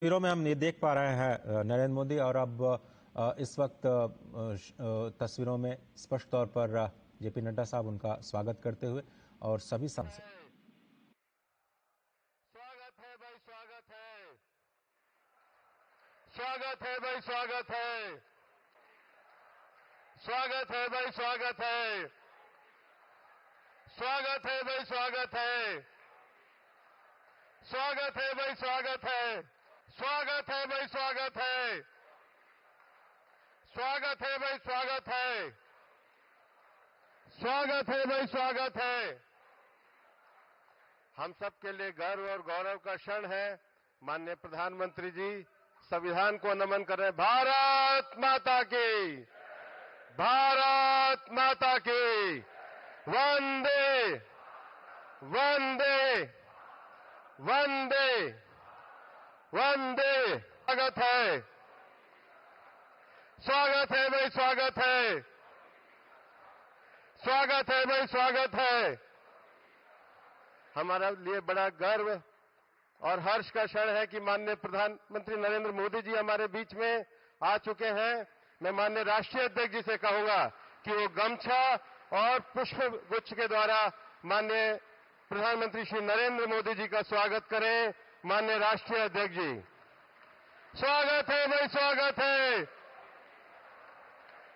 तस्वीरों में हम ये देख पा रहे हैं नरेंद्र मोदी और अब इस वक्त तस्वीरों में स्पष्ट तौर पर जेपी नड्डा साहब उनका स्वागत करते हुए और सभी सांसद। स्वागत है भाई, स्वागत है, स्वागत है भाई, स्वागत है, स्वागत है भाई, स्वागत है, स्वागत है भाई, स्वागत है, स्वागत है भाई, स्वागत है, स्वागत है भाई, स्वागत है, स्वागत है भाई, स्वागत है, स्वागत है भाई, स्वागत है। हम सबके लिए गर्व और गौरव का क्षण है। माननीय प्रधानमंत्री जी संविधान को नमन कर रहे हैं। भारत माता की, भारत माता की, वंदे वंदे वंदे वंदे। स्वागत है, स्वागत है भाई, स्वागत है, स्वागत है भाई, स्वागत है। हमारा लिए बड़ा गर्व और हर्ष का क्षण है कि माननीय प्रधानमंत्री नरेंद्र मोदी जी हमारे बीच में आ चुके हैं। मैं माननीय राष्ट्रीय अध्यक्ष जी से कहूंगा कि वो गमछा और पुष्प गुच्छ के द्वारा माननीय प्रधानमंत्री श्री नरेंद्र मोदी जी का स्वागत करें। माननीय राष्ट्रीय अध्यक्ष जी, स्वागत है भाई, स्वागत है,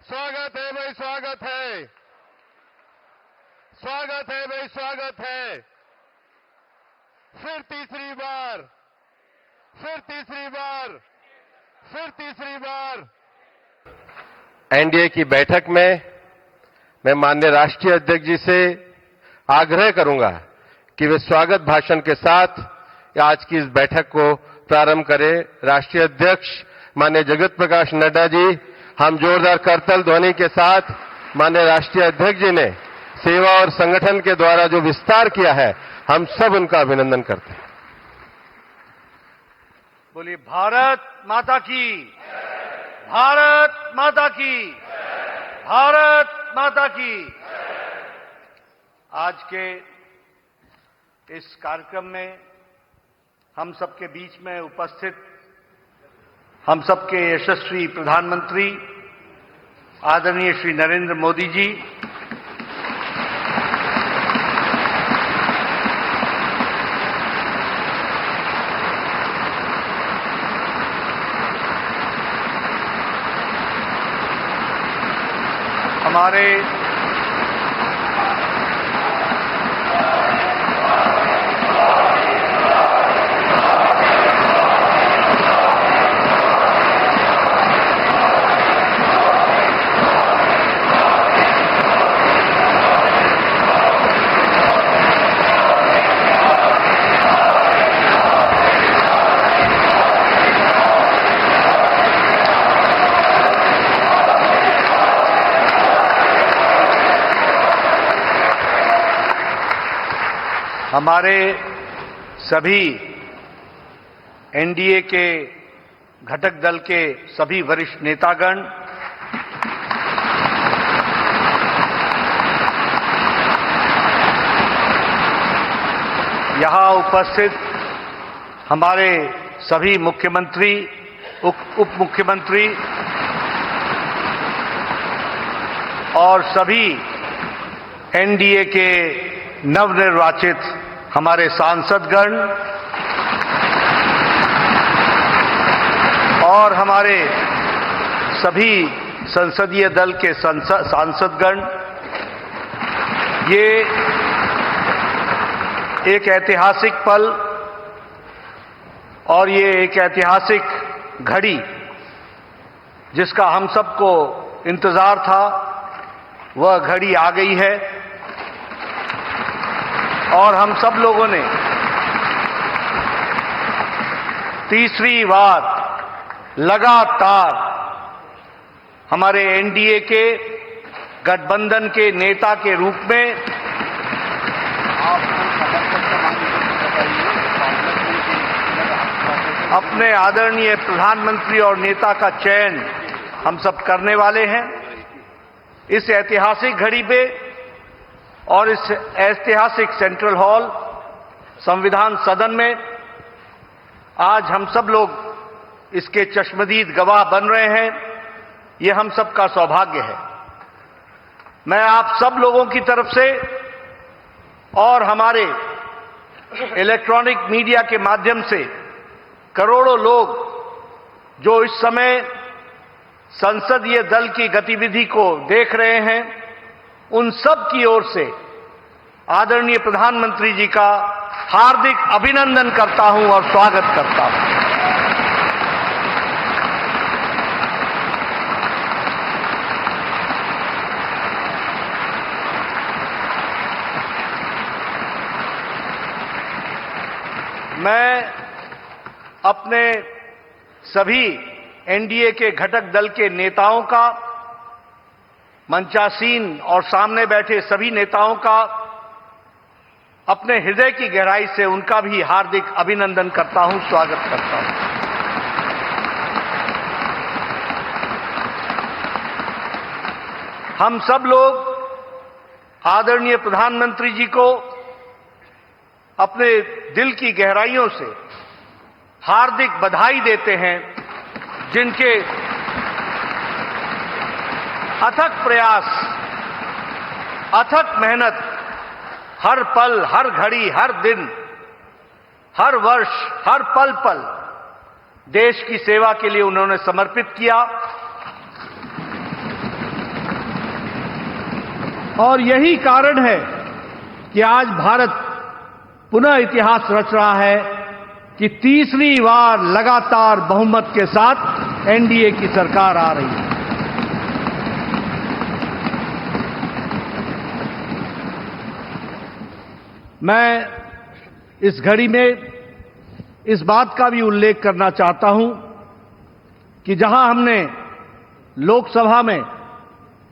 स्वागत है भाई, स्वागत है, स्वागत है भाई, स्वागत है। फिर तीसरी बार, फिर तीसरी बार, फिर तीसरी बार एनडीए की बैठक में मैं माननीय राष्ट्रीय अध्यक्ष जी से आग्रह करूंगा कि वे स्वागत भाषण के साथ आज की इस बैठक को प्रारंभ करें। राष्ट्रीय अध्यक्ष माननीय जगत प्रकाश नड्डा जी, हम जोरदार करतल ध्वनि के साथ माननीय राष्ट्रीय अध्यक्ष जी ने सेवा और संगठन के द्वारा जो विस्तार किया है, हम सब उनका अभिनंदन करते हैं। बोलिए भारत माता की, भारत माता की, भारत माता की। आज के इस कार्यक्रम में हम सबके बीच में उपस्थित हम सबके यशस्वी प्रधानमंत्री आदरणीय श्री नरेंद्र मोदी जी, हमारे हमारे सभी एनडीए के घटक दल के सभी वरिष्ठ नेतागण, यहां उपस्थित हमारे सभी मुख्यमंत्री, उप मुख्यमंत्री और सभी एनडीए के नवनिर्वाचित हमारे सांसदगण और हमारे सभी संसदीय दल के सांसदगण, ये एक ऐतिहासिक पल और ये एक ऐतिहासिक घड़ी जिसका हम सबको इंतजार था, वह घड़ी आ गई है और हम सब लोगों ने तीसरी बार लगातार हमारे एनडीए के गठबंधन के नेता के रूप में अपने आदरणीय प्रधानमंत्री और नेता का चयन हम सब करने वाले हैं। इस ऐतिहासिक घड़ी पे और इस ऐतिहासिक सेंट्रल हॉल संविधान सदन में आज हम सब लोग इसके चश्मदीद गवाह बन रहे हैं, ये हम सबका सौभाग्य है। मैं आप सब लोगों की तरफ से और हमारे इलेक्ट्रॉनिक मीडिया के माध्यम से करोड़ों लोग जो इस समय संसदीय दल की गतिविधि को देख रहे हैं, उन सब की ओर से आदरणीय प्रधानमंत्री जी का हार्दिक अभिनंदन करता हूं और स्वागत करता हूं। मैं अपने सभी एनडीए के घटक दल के नेताओं का, मंचासीन और सामने बैठे सभी नेताओं का अपने हृदय की गहराई से उनका भी हार्दिक अभिनंदन करता हूं, स्वागत करता हूं। हम सब लोग आदरणीय प्रधानमंत्री जी को अपने दिल की गहराइयों से हार्दिक बधाई देते हैं, जिनके अथक प्रयास, अथक मेहनत हर पल, हर घड़ी, हर दिन, हर वर्ष, हर पल पल देश की सेवा के लिए उन्होंने समर्पित किया। और यही कारण है कि आज भारत पुनः इतिहास रच रहा है कि तीसरी बार लगातार बहुमत के साथ एनडीए की सरकार आ रही है। मैं इस घड़ी में इस बात का भी उल्लेख करना चाहता हूं कि जहां हमने लोकसभा में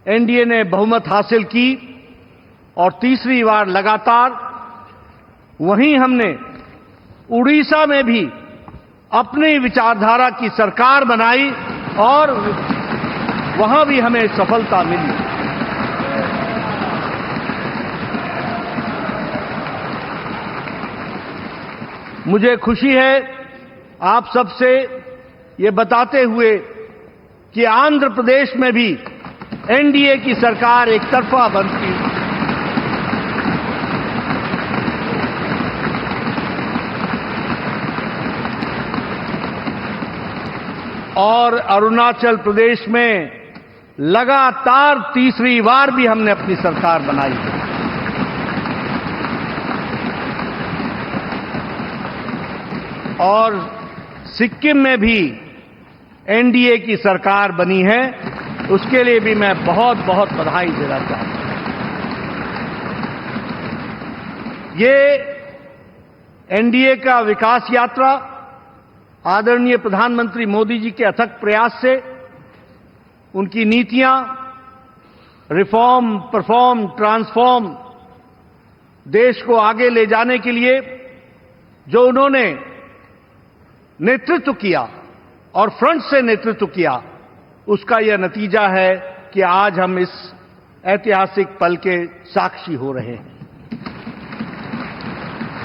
एनडीए ने बहुमत हासिल की और तीसरी बार लगातार, वहीं हमने उड़ीसा में भी अपनी विचारधारा की सरकार बनाई और वहां भी हमें सफलता मिली। मुझे खुशी है आप सबसे ये बताते हुए कि आंध्र प्रदेश में भी एनडीए की सरकार एक तरफा बनती और अरुणाचल प्रदेश में लगातार तीसरी बार भी हमने अपनी सरकार बनाई है। और सिक्किम में भी एनडीए की सरकार बनी है, उसके लिए भी मैं बहुत बहुत बधाई देना चाहता हूं। ये एनडीए का विकास यात्रा आदरणीय प्रधानमंत्री मोदी जी के अथक प्रयास से, उनकी नीतियां रिफॉर्म, परफॉर्म, ट्रांसफॉर्म, देश को आगे ले जाने के लिए जो उन्होंने नेतृत्व किया और फ्रंट से नेतृत्व किया, उसका यह नतीजा है कि आज हम इस ऐतिहासिक पल के साक्षी हो रहे हैं।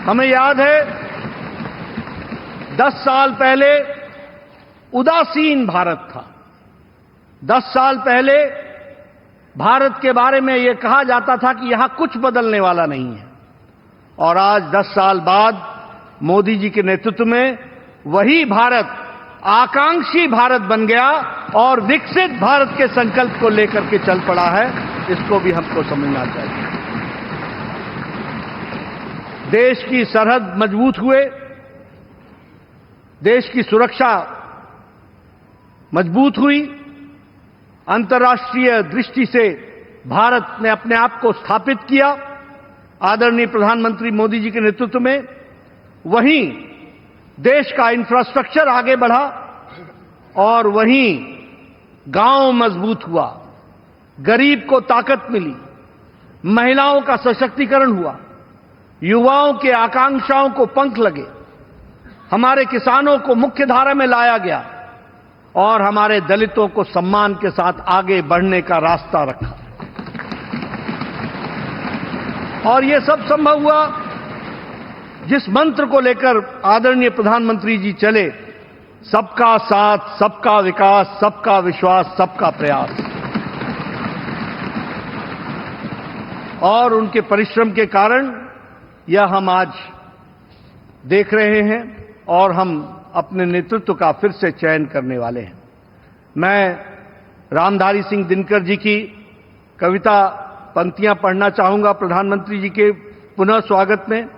हमें याद है 10 साल पहले उदासीन भारत था। 10 साल पहले भारत के बारे में यह कहा जाता था कि यहां कुछ बदलने वाला नहीं है, और आज 10 साल बाद मोदी जी के नेतृत्व में वही भारत आकांक्षी भारत बन गया और विकसित भारत के संकल्प को लेकर के चल पड़ा है। इसको भी हमको समझना चाहिए। देश की सरहद मजबूत हुए, देश की सुरक्षा मजबूत हुई, अंतर्राष्ट्रीय दृष्टि से भारत ने अपने आप को स्थापित किया आदरणीय प्रधानमंत्री मोदी जी के नेतृत्व में। वहीं देश का इंफ्रास्ट्रक्चर आगे बढ़ा और वहीं गांव मजबूत हुआ, गरीब को ताकत मिली, महिलाओं का सशक्तिकरण हुआ, युवाओं के आकांक्षाओं को पंख लगे, हमारे किसानों को मुख्य धारा में लाया गया और हमारे दलितों को सम्मान के साथ आगे बढ़ने का रास्ता रखा। और यह सब संभव हुआ जिस मंत्र को लेकर आदरणीय प्रधानमंत्री जी चले, सबका साथ, सबका विकास, सबका विश्वास, सबका प्रयास। और उनके परिश्रम के कारण यह हम आज देख रहे हैं और हम अपने नेतृत्व का फिर से चयन करने वाले हैं। मैं रामधारी सिंह दिनकर जी की कविता पंक्तियां पढ़ना चाहूंगा प्रधानमंत्री जी के पुनः स्वागत में।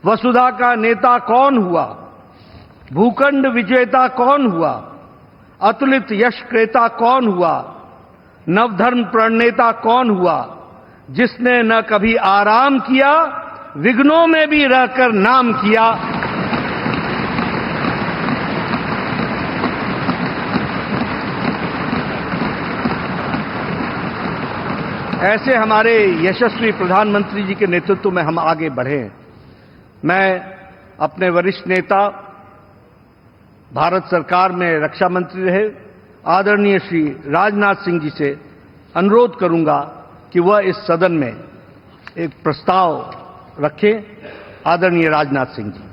वसुधा का नेता कौन हुआ, भूखंड विजेता कौन हुआ, अतुलित यश क्रेता कौन हुआ, नवधर्म प्रणेता कौन हुआ, जिसने न कभी आराम किया, विघ्नों में भी रहकर नाम किया। ऐसे हमारे यशस्वी प्रधानमंत्री जी के नेतृत्व में हम आगे बढ़े। मैं अपने वरिष्ठ नेता, भारत सरकार में रक्षा मंत्री रहे आदरणीय श्री राजनाथ सिंह जी से अनुरोध करूंगा कि वह इस सदन में एक प्रस्ताव रखें। आदरणीय राजनाथ सिंह जी।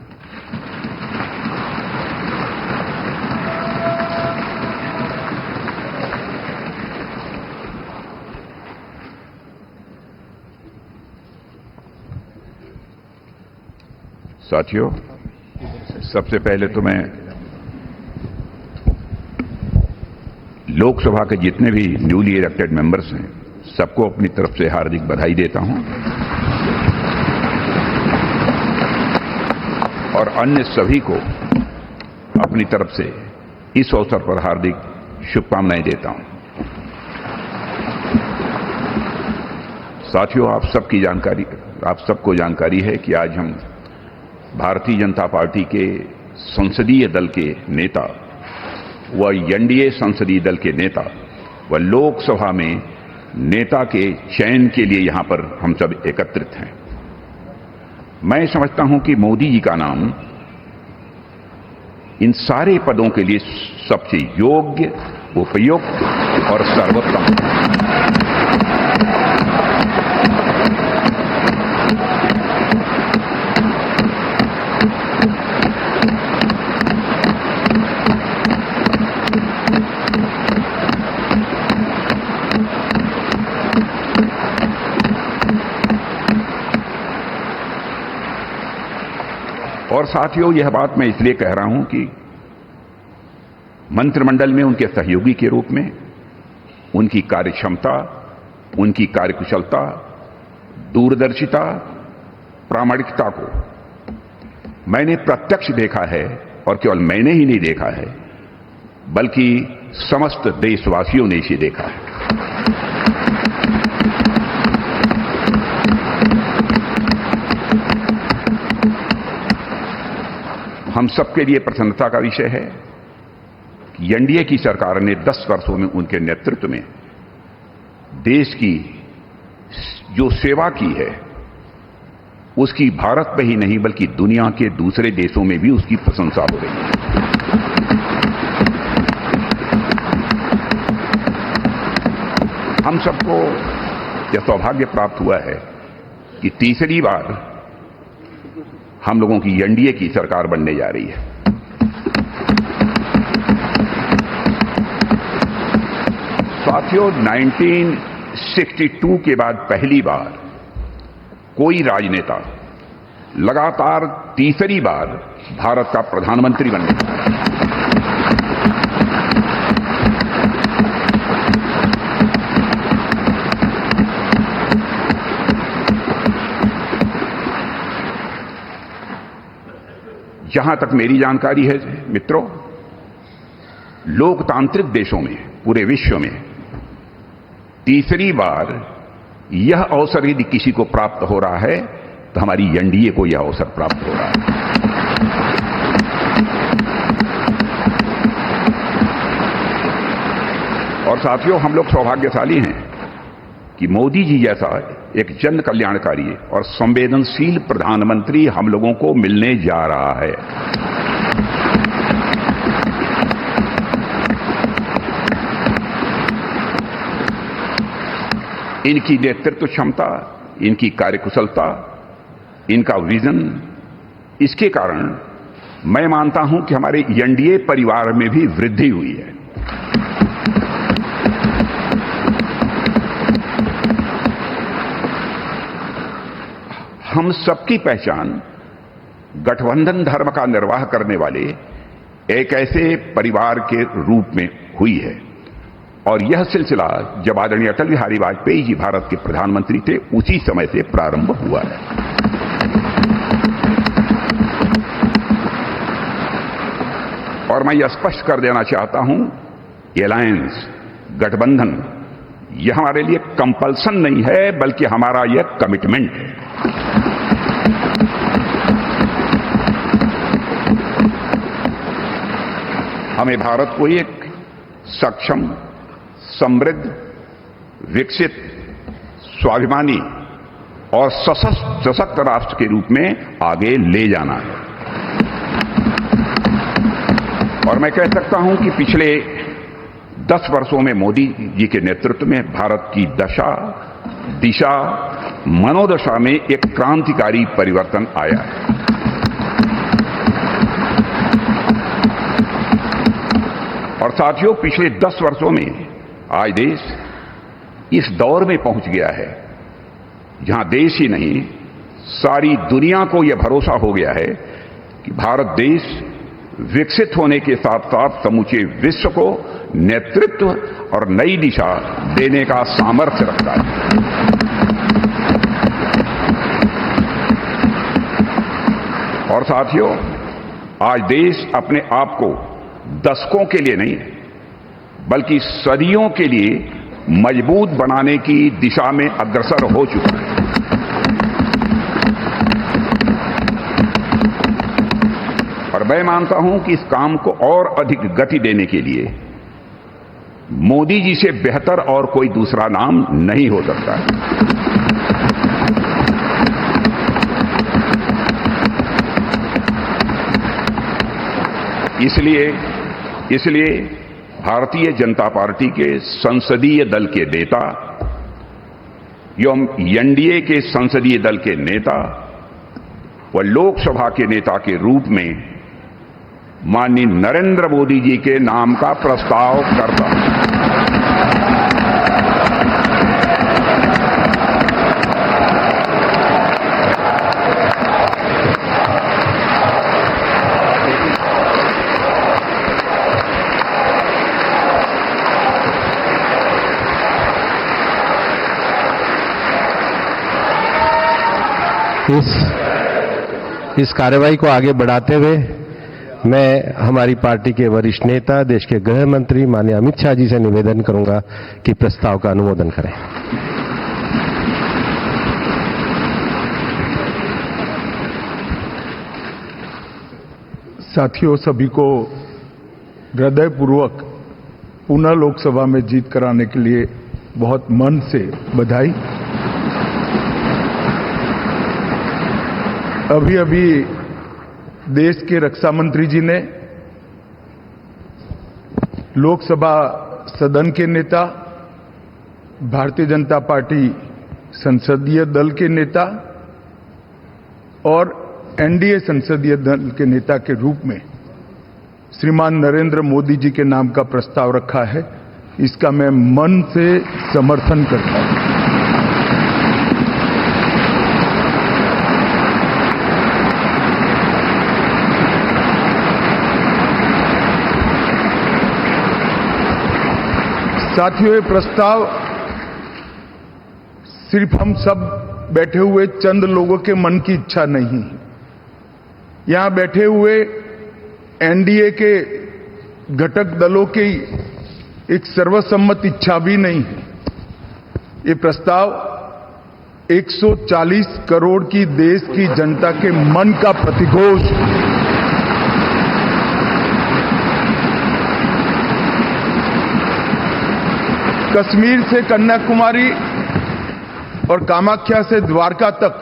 साथियों, सबसे पहले तो मैं लोकसभा के जितने भी न्यूली इलेक्टेड मेंबर्स हैं सबको अपनी तरफ से हार्दिक बधाई देता हूं और अन्य सभी को अपनी तरफ से इस अवसर पर हार्दिक शुभकामनाएं देता हूं। साथियों, आप सबको जानकारी है कि आज हम भारतीय जनता पार्टी के संसदीय दल के नेता व एनडीए संसदीय दल के नेता व लोकसभा में नेता के चयन के लिए यहां पर हम सब एकत्रित हैं। मैं समझता हूं कि मोदी जी का नाम इन सारे पदों के लिए सबसे योग्य, उपयुक्त और सर्वोत्तम है। और साथियों, यह बात मैं इसलिए कह रहा हूं कि मंत्रिमंडल में उनके सहयोगी के रूप में उनकी कार्यक्षमता, उनकी कार्यकुशलता, दूरदर्शिता, प्रामाणिकता को मैंने प्रत्यक्ष देखा है और केवल मैंने ही नहीं देखा है बल्कि समस्त देशवासियों ने इसे देखा है। हम सबके लिए प्रसन्नता का विषय है कि एनडीए की सरकार ने 10 वर्षों में उनके नेतृत्व में देश की जो सेवा की है उसकी भारत में ही नहीं बल्कि दुनिया के दूसरे देशों में भी उसकी प्रशंसा हो रही है। हम सबको यह सौभाग्य प्राप्त हुआ है कि तीसरी बार हम लोगों की एनडीए की सरकार बनने जा रही है। साथियों, 1962 के बाद पहली बार कोई राजनेता लगातार तीसरी बार भारत का प्रधानमंत्री बनने जा रहा है। जहां तक मेरी जानकारी है मित्रों, लोकतांत्रिक देशों में पूरे विश्व में तीसरी बार यह अवसर यदि किसी को प्राप्त हो रहा है तो हमारी एनडीए को यह अवसर प्राप्त हो रहा है। और साथियों, हम लोग सौभाग्यशाली हैं कि मोदी जी जैसा एक जन कल्याणकारी और संवेदनशील प्रधानमंत्री हम लोगों को मिलने जा रहा है। इनकी नेतृत्व क्षमता, इनकी कार्यकुशलता, इनका विजन, इसके कारण मैं मानता हूं कि हमारे एनडीए परिवार में भी वृद्धि हुई है। हम सबकी पहचान गठबंधन धर्म का निर्वाह करने वाले एक ऐसे परिवार के रूप में हुई है, और यह सिलसिला जब आदरणीय अटल बिहारी वाजपेयी जी भारत के प्रधानमंत्री थे उसी समय से प्रारंभ हुआ है। और मैं यह स्पष्ट कर देना चाहता हूं, एलायंस, गठबंधन, यह हमारे लिए कंपल्सन नहीं है, बल्कि हमारा यह कमिटमेंट है। हमें भारत को एक सक्षम, समृद्ध, विकसित, स्वाभिमानी और सशक्त राष्ट्र के रूप में आगे ले जाना है। और मैं कह सकता हूं कि पिछले 10 वर्षों में मोदी जी के नेतृत्व में भारत की दशा, दिशा, मनोदशा में एक क्रांतिकारी परिवर्तन आया है। और साथियों, पिछले 10 वर्षों में आज देश इस दौर में पहुंच गया है जहां देश ही नहीं, सारी दुनिया को यह भरोसा हो गया है कि भारत देश विकसित होने के साथ साथ समूचे विश्व को नेतृत्व और नई दिशा देने का सामर्थ्य रखता है। और साथियों, आज देश अपने आप को दशकों के लिए नहीं बल्कि सदियों के लिए मजबूत बनाने की दिशा में अग्रसर हो चुका है। और मैं मानता हूं कि इस काम को और अधिक गति देने के लिए मोदी जी से बेहतर और कोई दूसरा नाम नहीं हो सकता है। इसलिए भारतीय जनता पार्टी के संसदीय दल के नेता एवं एनडीए के संसदीय दल के नेता व लोकसभा के नेता के रूप में माननीय नरेंद्र मोदी जी के नाम का प्रस्ताव करता हूं। इस कार्यवाही को आगे बढ़ाते हुए मैं हमारी पार्टी के वरिष्ठ नेता, देश के गृह मंत्री माननीय अमित शाह जी से निवेदन करूंगा कि प्रस्ताव का अनुमोदन करें। साथियों, सभी को हृदयपूर्वक पुनः लोकसभा में जीत कराने के लिए बहुत मन से बधाई। अभी देश के रक्षा मंत्री जी ने, लोकसभा सदन के नेता, भारतीय जनता पार्टी संसदीय दल के नेता और एनडीए संसदीय दल के नेता के रूप में श्रीमान नरेंद्र मोदी जी के नाम का प्रस्ताव रखा है। इसका मैं मन से समर्थन करता हूं। साथियों, ये प्रस्ताव सिर्फ हम सब बैठे हुए चंद लोगों के मन की इच्छा नहीं है। यहां बैठे हुए एनडीए के घटक दलों की एक सर्वसम्मत इच्छा भी नहीं है। ये प्रस्ताव 140 करोड़ की देश की जनता के मन का प्रतिघोष है। कश्मीर से कन्याकुमारी और कामाख्या से द्वारका तक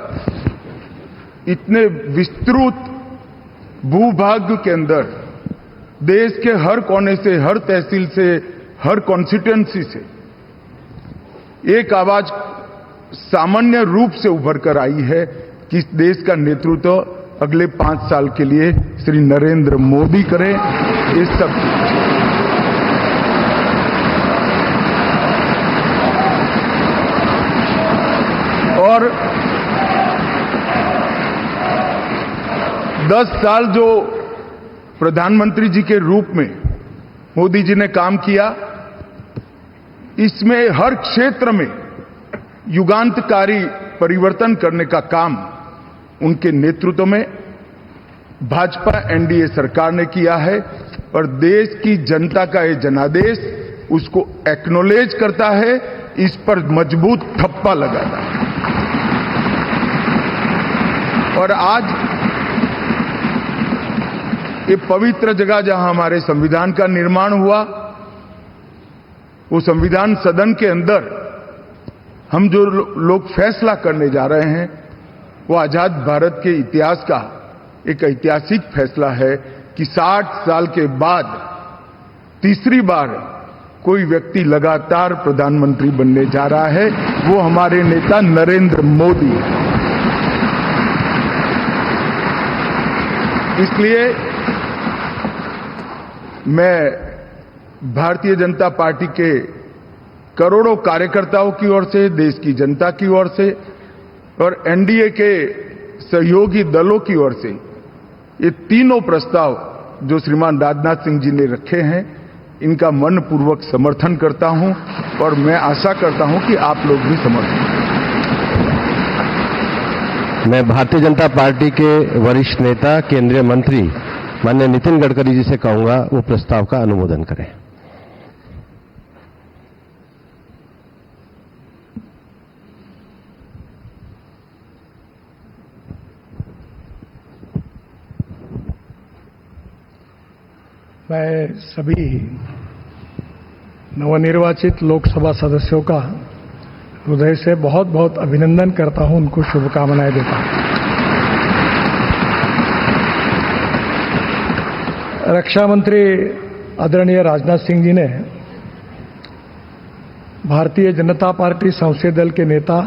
इतने विस्तृत भूभाग के अंदर देश के हर कोने से, हर तहसील से, हर कॉन्स्टिट्यूएंसी से एक आवाज सामान्य रूप से उभर कर आई है कि इस देश का नेतृत्व अगले 5 साल के लिए श्री नरेंद्र मोदी करें। ये सब और 10 साल जो प्रधानमंत्री जी के रूप में मोदी जी ने काम किया, इसमें हर क्षेत्र में युगांतकारी परिवर्तन करने का काम उनके नेतृत्व में भाजपा एनडीए सरकार ने किया है और देश की जनता का ये जनादेश उसको एक्नॉलेज करता है, इस पर मजबूत ठप्पा लगाता है। और आज ये पवित्र जगह जहां हमारे संविधान का निर्माण हुआ, वो संविधान सदन के अंदर हम जो लोग फैसला करने जा रहे हैं, वो आजाद भारत के इतिहास का एक ऐतिहासिक फैसला है कि 60 साल के बाद तीसरी बार कोई व्यक्ति लगातार प्रधानमंत्री बनने जा रहा है, वो हमारे नेता नरेंद्र मोदी है। इसलिए मैं भारतीय जनता पार्टी के करोड़ों कार्यकर्ताओं की ओर से, देश की जनता की ओर से और एनडीए के सहयोगी दलों की ओर से ये तीनों प्रस्ताव जो श्रीमान राजनाथ सिंह जी ने रखे हैं, इनका मनपूर्वक समर्थन करता हूं और मैं आशा करता हूं कि आप लोग भी समर्थन करें। मैं भारतीय जनता पार्टी के वरिष्ठ नेता केंद्रीय मंत्री माननीय नितिन गडकरी जी से कहूंगा वो प्रस्ताव का अनुमोदन करें। मैं सभी नवनिर्वाचित लोकसभा सदस्यों का हृदय से बहुत बहुत अभिनंदन करता हूं, उनको शुभकामनाएं देता हूं। रक्षा मंत्री आदरणीय राजनाथ सिंह जी ने भारतीय जनता पार्टी संसदीय दल के नेता,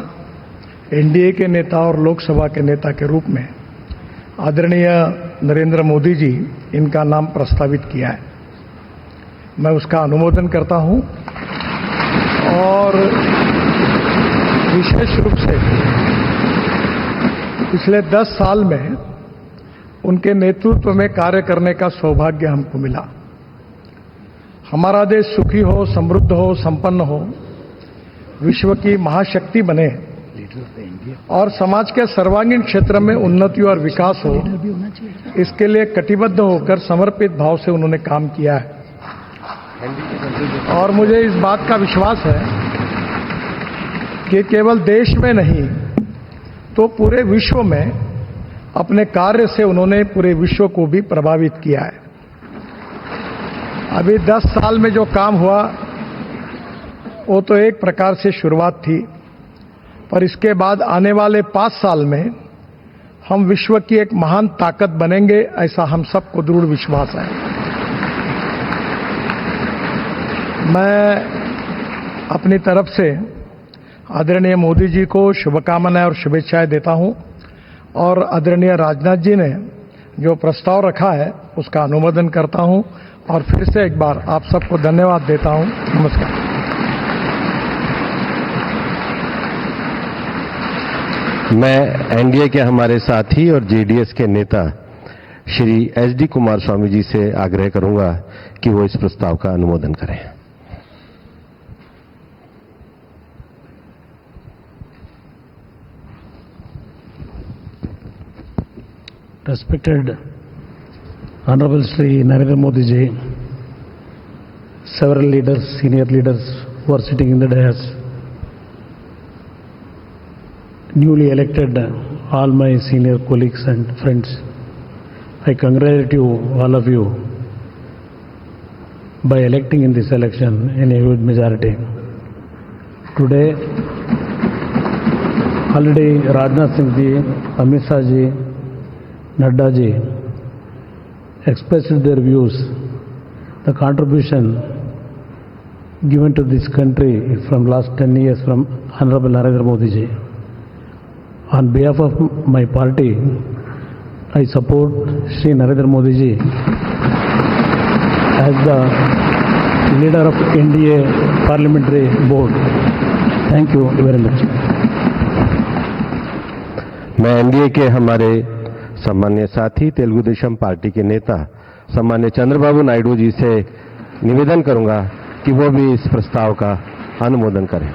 एनडीए के नेता और लोकसभा के नेता के रूप में आदरणीय नरेंद्र मोदी जी इनका नाम प्रस्तावित किया है। मैं उसका अनुमोदन करता हूं और विशेष रूप से पिछले 10 साल में उनके नेतृत्व में कार्य करने का सौभाग्य हमको मिला। हमारा देश सुखी हो, समृद्ध हो, संपन्न हो, विश्व की महाशक्ति बने और समाज के सर्वांगीण क्षेत्र में उन्नति और विकास हो, इसके लिए कटिबद्ध होकर समर्पित भाव से उन्होंने काम किया है। और मुझे इस बात का विश्वास है कि केवल देश में नहीं तो पूरे विश्व में अपने कार्य से उन्होंने पूरे विश्व को भी प्रभावित किया है। अभी 10 साल में जो काम हुआ वो तो एक प्रकार से शुरुआत थी, पर इसके बाद आने वाले 5 साल में हम विश्व की एक महान ताकत बनेंगे, ऐसा हम सबको दृढ़ विश्वास है। मैं अपनी तरफ से आदरणीय मोदी जी को शुभकामनाएं और शुभेच्छाएं देता हूं और आदरणीय राजनाथ जी ने जो प्रस्ताव रखा है उसका अनुमोदन करता हूं और फिर से एक बार आप सबको धन्यवाद देता हूं। नमस्कार। मैं एनडीए के हमारे साथी और जेडीएस के नेता श्री एचडी कुमार स्वामी जी से आग्रह करूंगा कि वो इस प्रस्ताव का अनुमोदन करें। Respected Honorable Shri Narendra Modi ji, several leaders, senior leaders who are sitting in the dais, newly elected all my senior colleagues and friends, I congratulate you, all of you, by electing in this election in a huge majority. Today, already Rajnath Singh ji, Amit Shah ji, Nadda ji expressed their views, the contribution given to this country from last 10 years from Honorable Narendra Modi ji. On behalf of my party, I support Shri Narendra Modi ji as the leader of NDA Parliamentary Board. Thank you very much. मैं NDA के हमारे सम्मान्य साथी Telugu Desam party के नेता सम्मान्य चंद्रबाबू नायडू जी से निवेदन करूंगा कि वो भी इस प्रस्ताव का अनुमोदन करें।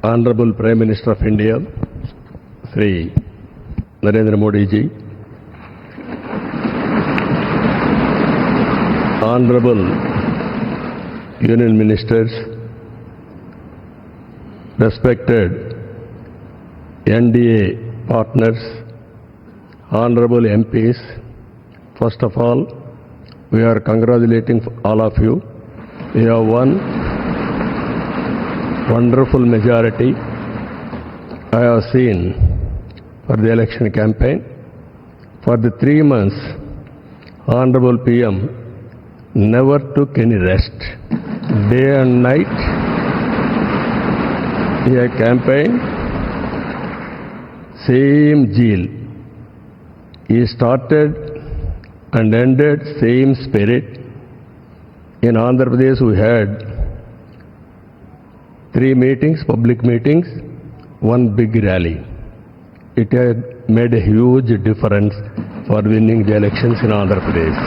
Honorable Prime Minister of India, Shri Narendra Modi ji, Honorable Union Ministers, respected NDA partners, Honorable MPs, first of all, we are congratulating all of you. We have won wonderful majority I have seen for the election campaign. For the 3 months, Honorable PM never took any rest. Day and night, he had campaigned, same zeal. He started and ended same spirit. In Andhra Pradesh, we had 3 meetings, public meetings, 1 big rally. It had made a huge difference for winning the elections in Andhra Pradesh.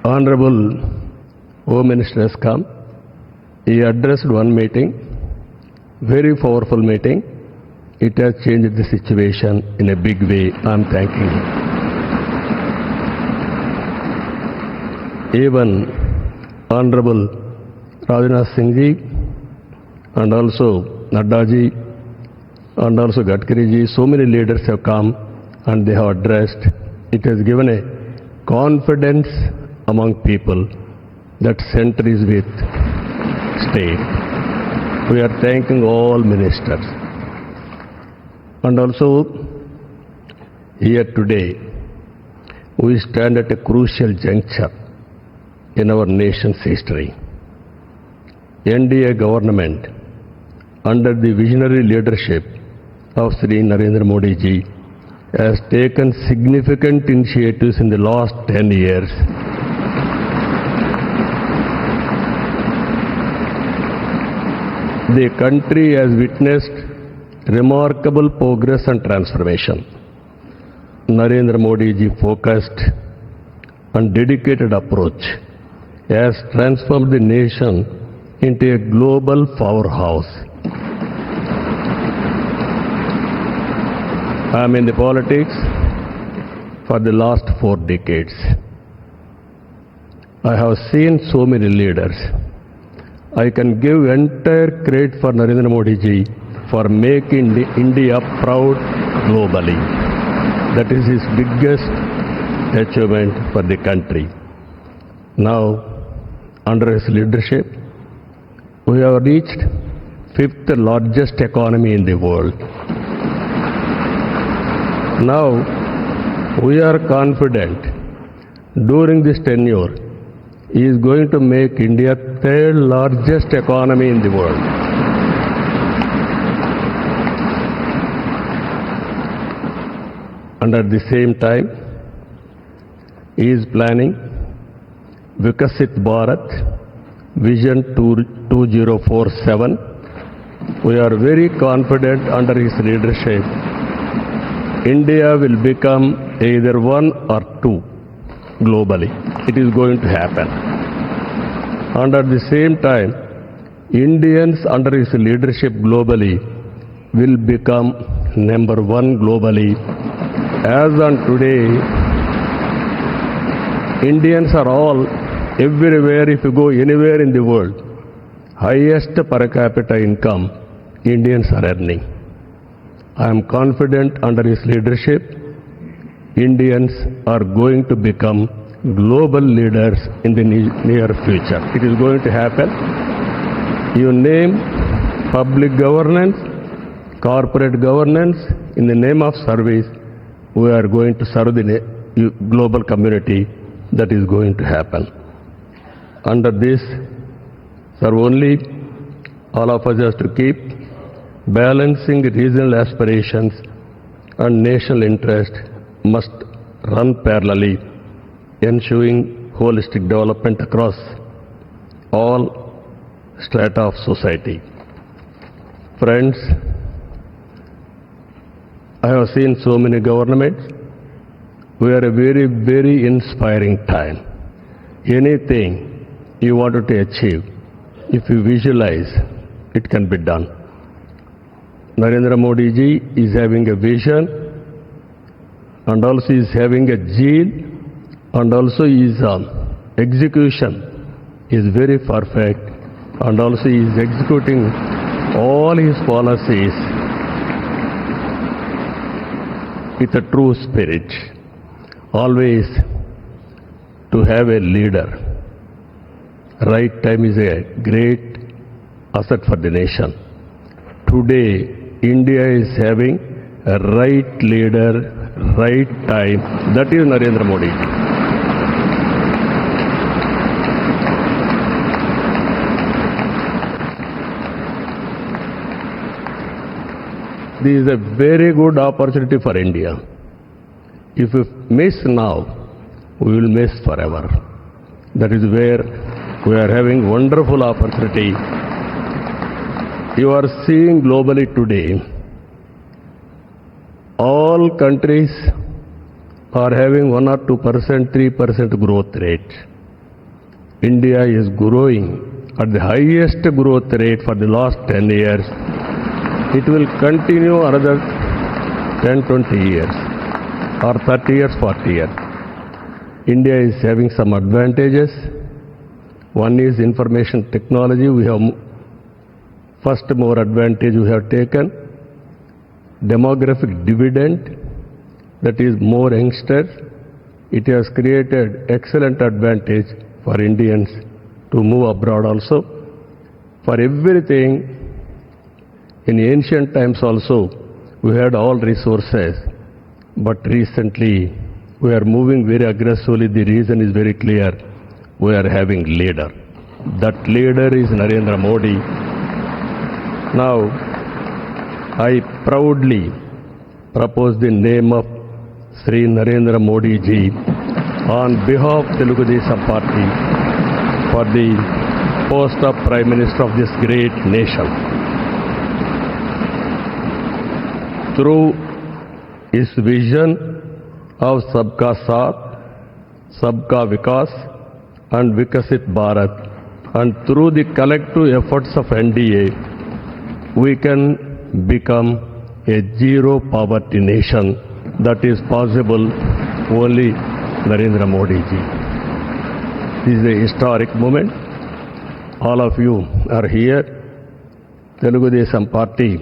Honorable Home Minister has come. He addressed 1 meeting, very powerful meeting. It has changed the situation in a big way. I am thanking him. Even Honorable Rajnath Singh ji and also Nadda ji and also Gadkari ji, so many leaders have come and they have addressed. It has given a confidence among people that center is with state. We are thanking all ministers. And also here today we stand at a crucial juncture in our nation's history. NDA government, under the visionary leadership of Shri Narendra Modi ji, has taken significant initiatives in the last 10 years. The country has witnessed remarkable progress and transformation. Narendra Modi ji focused and dedicated approach has transformed the nation into a global powerhouse. I am in the politics for the last 4 decades. I have seen so many leaders. I can give entire credit for Narendra Modi ji for making India proud globally. That is his biggest achievement for the country. Now, under his leadership, we have reached 5th largest economy in the world. Now, we are confident during this tenure, he is going to make India 3rd largest economy in the world. And at the same time, he is planning Vikasit Bharat Vision 2047. We are very confident under his leadership, India will become either 1 or 2 globally. It is going to happen. And at the same time, Indians under his leadership globally will become number 1 globally. As on today, Indians are all, everywhere, if you go anywhere in the world, highest per capita income Indians are earning. I am confident under his leadership, Indians are going to become global leaders in the near future. It is going to happen. You name public governance, corporate governance, in the name of service, we are going to serve the global community. That is going to happen. Under this, sir, only all of us has to keep balancing regional aspirations and national interest must run parallelly, ensuring holistic development across all strata of society. Friends, I have seen so many governments. We are a very, very inspiring time. Anything you wanted to achieve, if you visualize, it can be done. Narendra Modi ji is having a vision, and also is having a zeal, and also his execution is very perfect, and also he is executing all his policies with a true spirit. Always to have a leader. Right time is a great asset for the nation. Today, India is having a right leader, right time. That is Narendra Modi ji. This is a very good opportunity for India. If we miss now, we will miss forever. That is where we are having wonderful opportunity. You are seeing globally today, all countries are having 1 or 2%, 3% growth rate. India is growing at the highest growth rate for the last 10 years. It will continue another 10, 20 years. Or 30 years, 40 years. India is having some advantages. One is information technology. We have first more advantage we have taken. Demographic dividend, that is more youngsters. It has created excellent advantage for Indians to move abroad also. For everything, in ancient times also, we had all resources. But recently, we are moving very aggressively. The reason is very clear. We are having leader. That leader is Narendra Modi. Now, I proudly propose the name of Sri Narendra Modi ji on behalf of Telugu Desam Party for the post of Prime Minister of this great nation. Through his vision of Sabka Saath, Sabka Vikas and Vikasit Bharat, and through the collective efforts of NDA, we can become a zero poverty nation. That is possible only Narendra Modi ji. This is a historic moment. All of you are here. Telugu Desam Party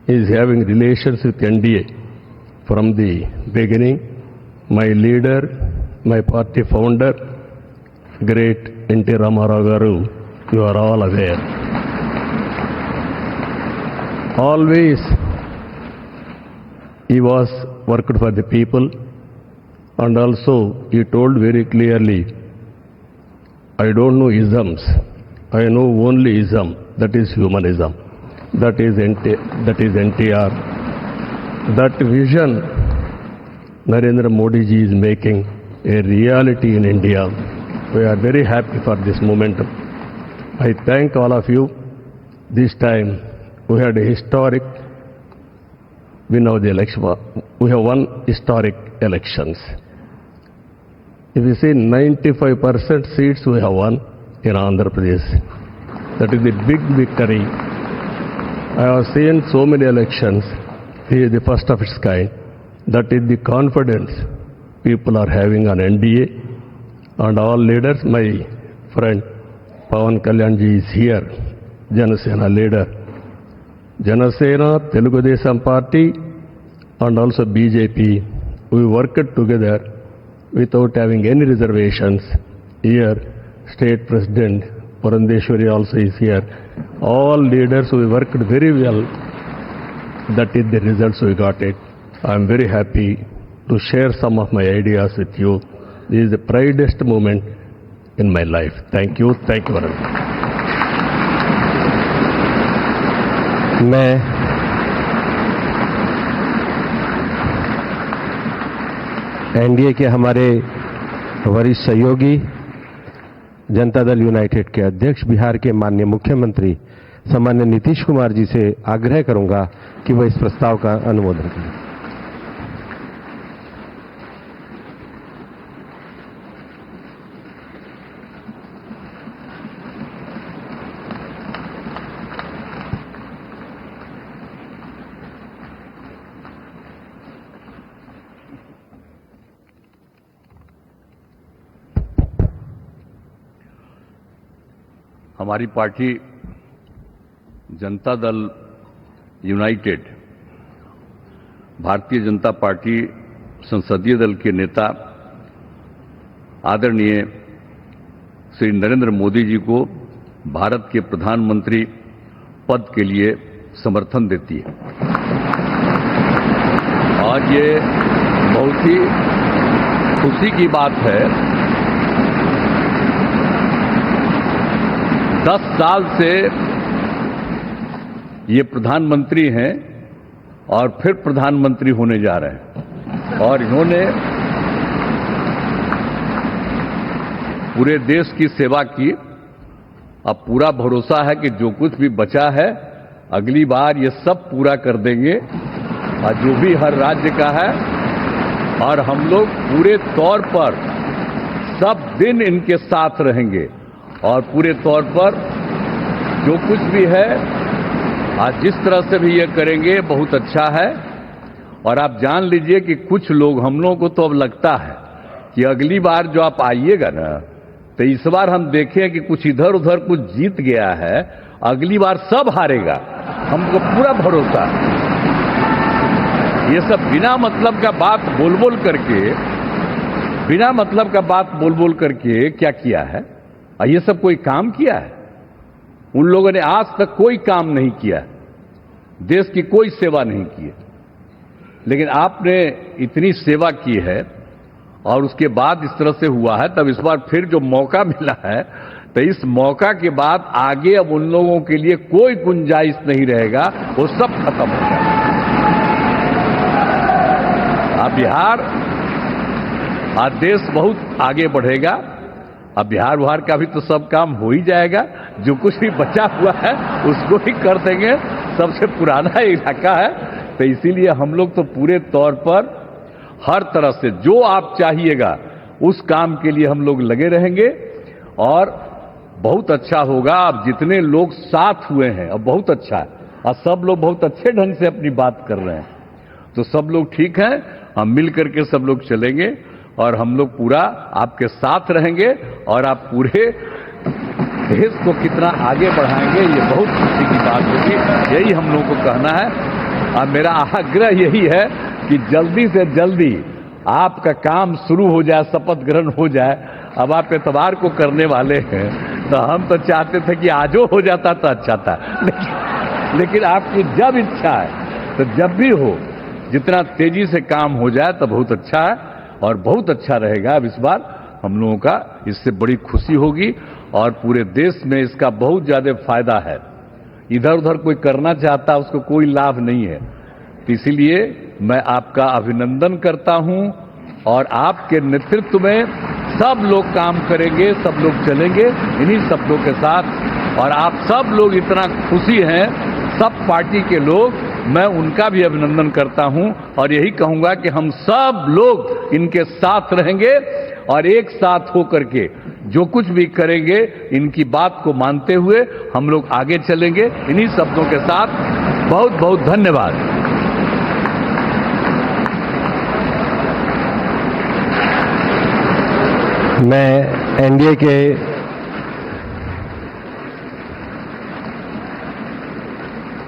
is having relations with NDA from the beginning. My leader, my party founder, great N.T. Ramarao Garu, you are all aware. Always he was worked for the people, and also he told very clearly, I don't know isms, I know only ism, that is humanism. That is NTR. That vision Narendra Modi ji is making a reality in India. We are very happy for this momentum. I thank all of you. This time we had a historic win of the election. We have won historic elections. If you see 95% seats we have won in Andhra Pradesh. That is the big victory. I have seen so many elections. This is the first of its kind. That is the confidence people are having on NDA and all leaders. My friend Pawan Kalyan ji is here, Janasena leader. Janasena, Telugu Desam Party and also BJP, we worked together without having any reservations. Here, State President Purandeshwari also is here. All leaders we worked very well. That is the results we got it. I am very happy to share some of my ideas with you. This is the proudest moment in my life. Thank you very much. मैं NDA के हमारे वरिष्ठ सहयोगी Janata Dal United के अध्यक्ष बिहार के माननीय मुख्यमंत्री सम्मान्य नीतीश कुमार जी से आग्रह करूंगा कि वह इस प्रस्ताव का अनुमोदन करें। हमारी party Janata Dal United Bharatiya Janata party संसदीय दल के नेता आदरणीय श्री नरेंद्र मोदी जी को भारत के प्रधानमंत्री पद के लिए समर्थन देती है। आज ये बहुत ही खुशी की बात है। 10 साल से ये प्रधानमंत्री हैं और फिर प्रधानमंत्री होने जा रहे हैं और इन्होंने पूरे देश की सेवा की। अब पूरा भरोसा है कि जो कुछ भी बचा है अगली बार ये सब पूरा कर देंगे और जो भी हर राज्य का है, और हम लोग पूरे तौर पर सब दिन इनके साथ रहेंगे और पूरे तौर पर जो कुछ भी है आज जिस तरह से भी ये करेंगे बहुत अच्छा है। और आप जान लीजिए कि कुछ लोग, हम लोगों को तो अब लगता है कि अगली बार जो आप आइएगा ना, तो इस बार हम देखें कि कुछ इधर उधर कुछ जीत गया है, अगली बार सब हारेगा, हमको पूरा भरोसा है। ये सब बिना मतलब का बात बोल बोल करके क्या किया है? ये सब कोई काम किया है? उन लोगों ने आज तक कोई काम नहीं किया, देश की कोई सेवा नहीं की है। लेकिन आपने इतनी सेवा की है और उसके बाद इस तरह से हुआ है, तब इस बार फिर जो मौका मिला है, तो इस मौका के बाद आगे अब उन लोगों के लिए कोई गुंजाइश नहीं रहेगा, वो सब खत्म हो जाएगा। अब बिहार, आज देश बहुत आगे बढ़ेगा। अब बिहार का भी तो सब काम हो ही जाएगा, जो कुछ भी बचा हुआ है उसको ही कर देंगे। सबसे पुराना इलाका है, तो इसीलिए हम लोग तो पूरे तौर पर हर तरह से जो आप चाहिएगा उस काम के लिए हम लोग लगे रहेंगे और बहुत अच्छा होगा। अब जितने लोग साथ हुए हैं अब बहुत अच्छा है और सब लोग बहुत अच्छे ढंग से अपनी बात कर रहे हैं, तो सब लोग ठीक हैं। हम मिल करके सब लोग चलेंगे और हम लोग पूरा आपके साथ रहेंगे और आप पूरे देश को कितना आगे बढ़ाएंगे ये बहुत खुशी की बात होगी। यही हम लोगों को कहना है और मेरा आग्रह यही है कि जल्दी से जल्दी आपका काम शुरू हो जाए, शपथ ग्रहण हो जाए। अब आप एतवार को करने वाले हैं, तो हम तो चाहते थे कि आजो हो जाता तो अच्छा था, लेकिन आपकी जब इच्छा है तो जब भी हो, जितना तेजी से काम हो जाए तो बहुत अच्छा है और बहुत अच्छा रहेगा। अब इस बार हम लोगों का इससे बड़ी खुशी होगी और पूरे देश में इसका बहुत ज्यादा फायदा है। इधर उधर कोई करना चाहता है उसको कोई लाभ नहीं है, तो इसीलिए मैं आपका अभिनंदन करता हूं और आपके नेतृत्व में सब लोग काम करेंगे, सब लोग चलेंगे इन्हीं सब लोग के साथ। और आप सब लोग इतना खुशी हैं, सब पार्टी के लोग, मैं उनका भी अभिनंदन करता हूं और यही कहूंगा कि हम सब लोग इनके साथ रहेंगे और एक साथ होकर के जो कुछ भी करेंगे इनकी बात को मानते हुए हम लोग आगे चलेंगे। इन्हीं शब्दों के साथ बहुत बहुत धन्यवाद। मैं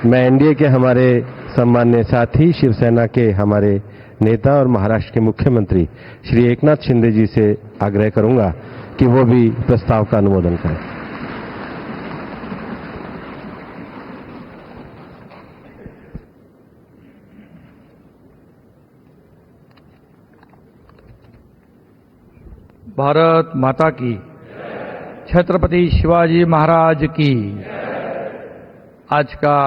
एनडीए के हमारे सम्मान्य साथी शिवसेना के हमारे नेता और महाराष्ट्र के मुख्यमंत्री श्री एकनाथ शिंदे जी से आग्रह करूंगा कि वो भी प्रस्ताव का अनुमोदन करें। भारत माता की, छत्रपति शिवाजी महाराज की। आज का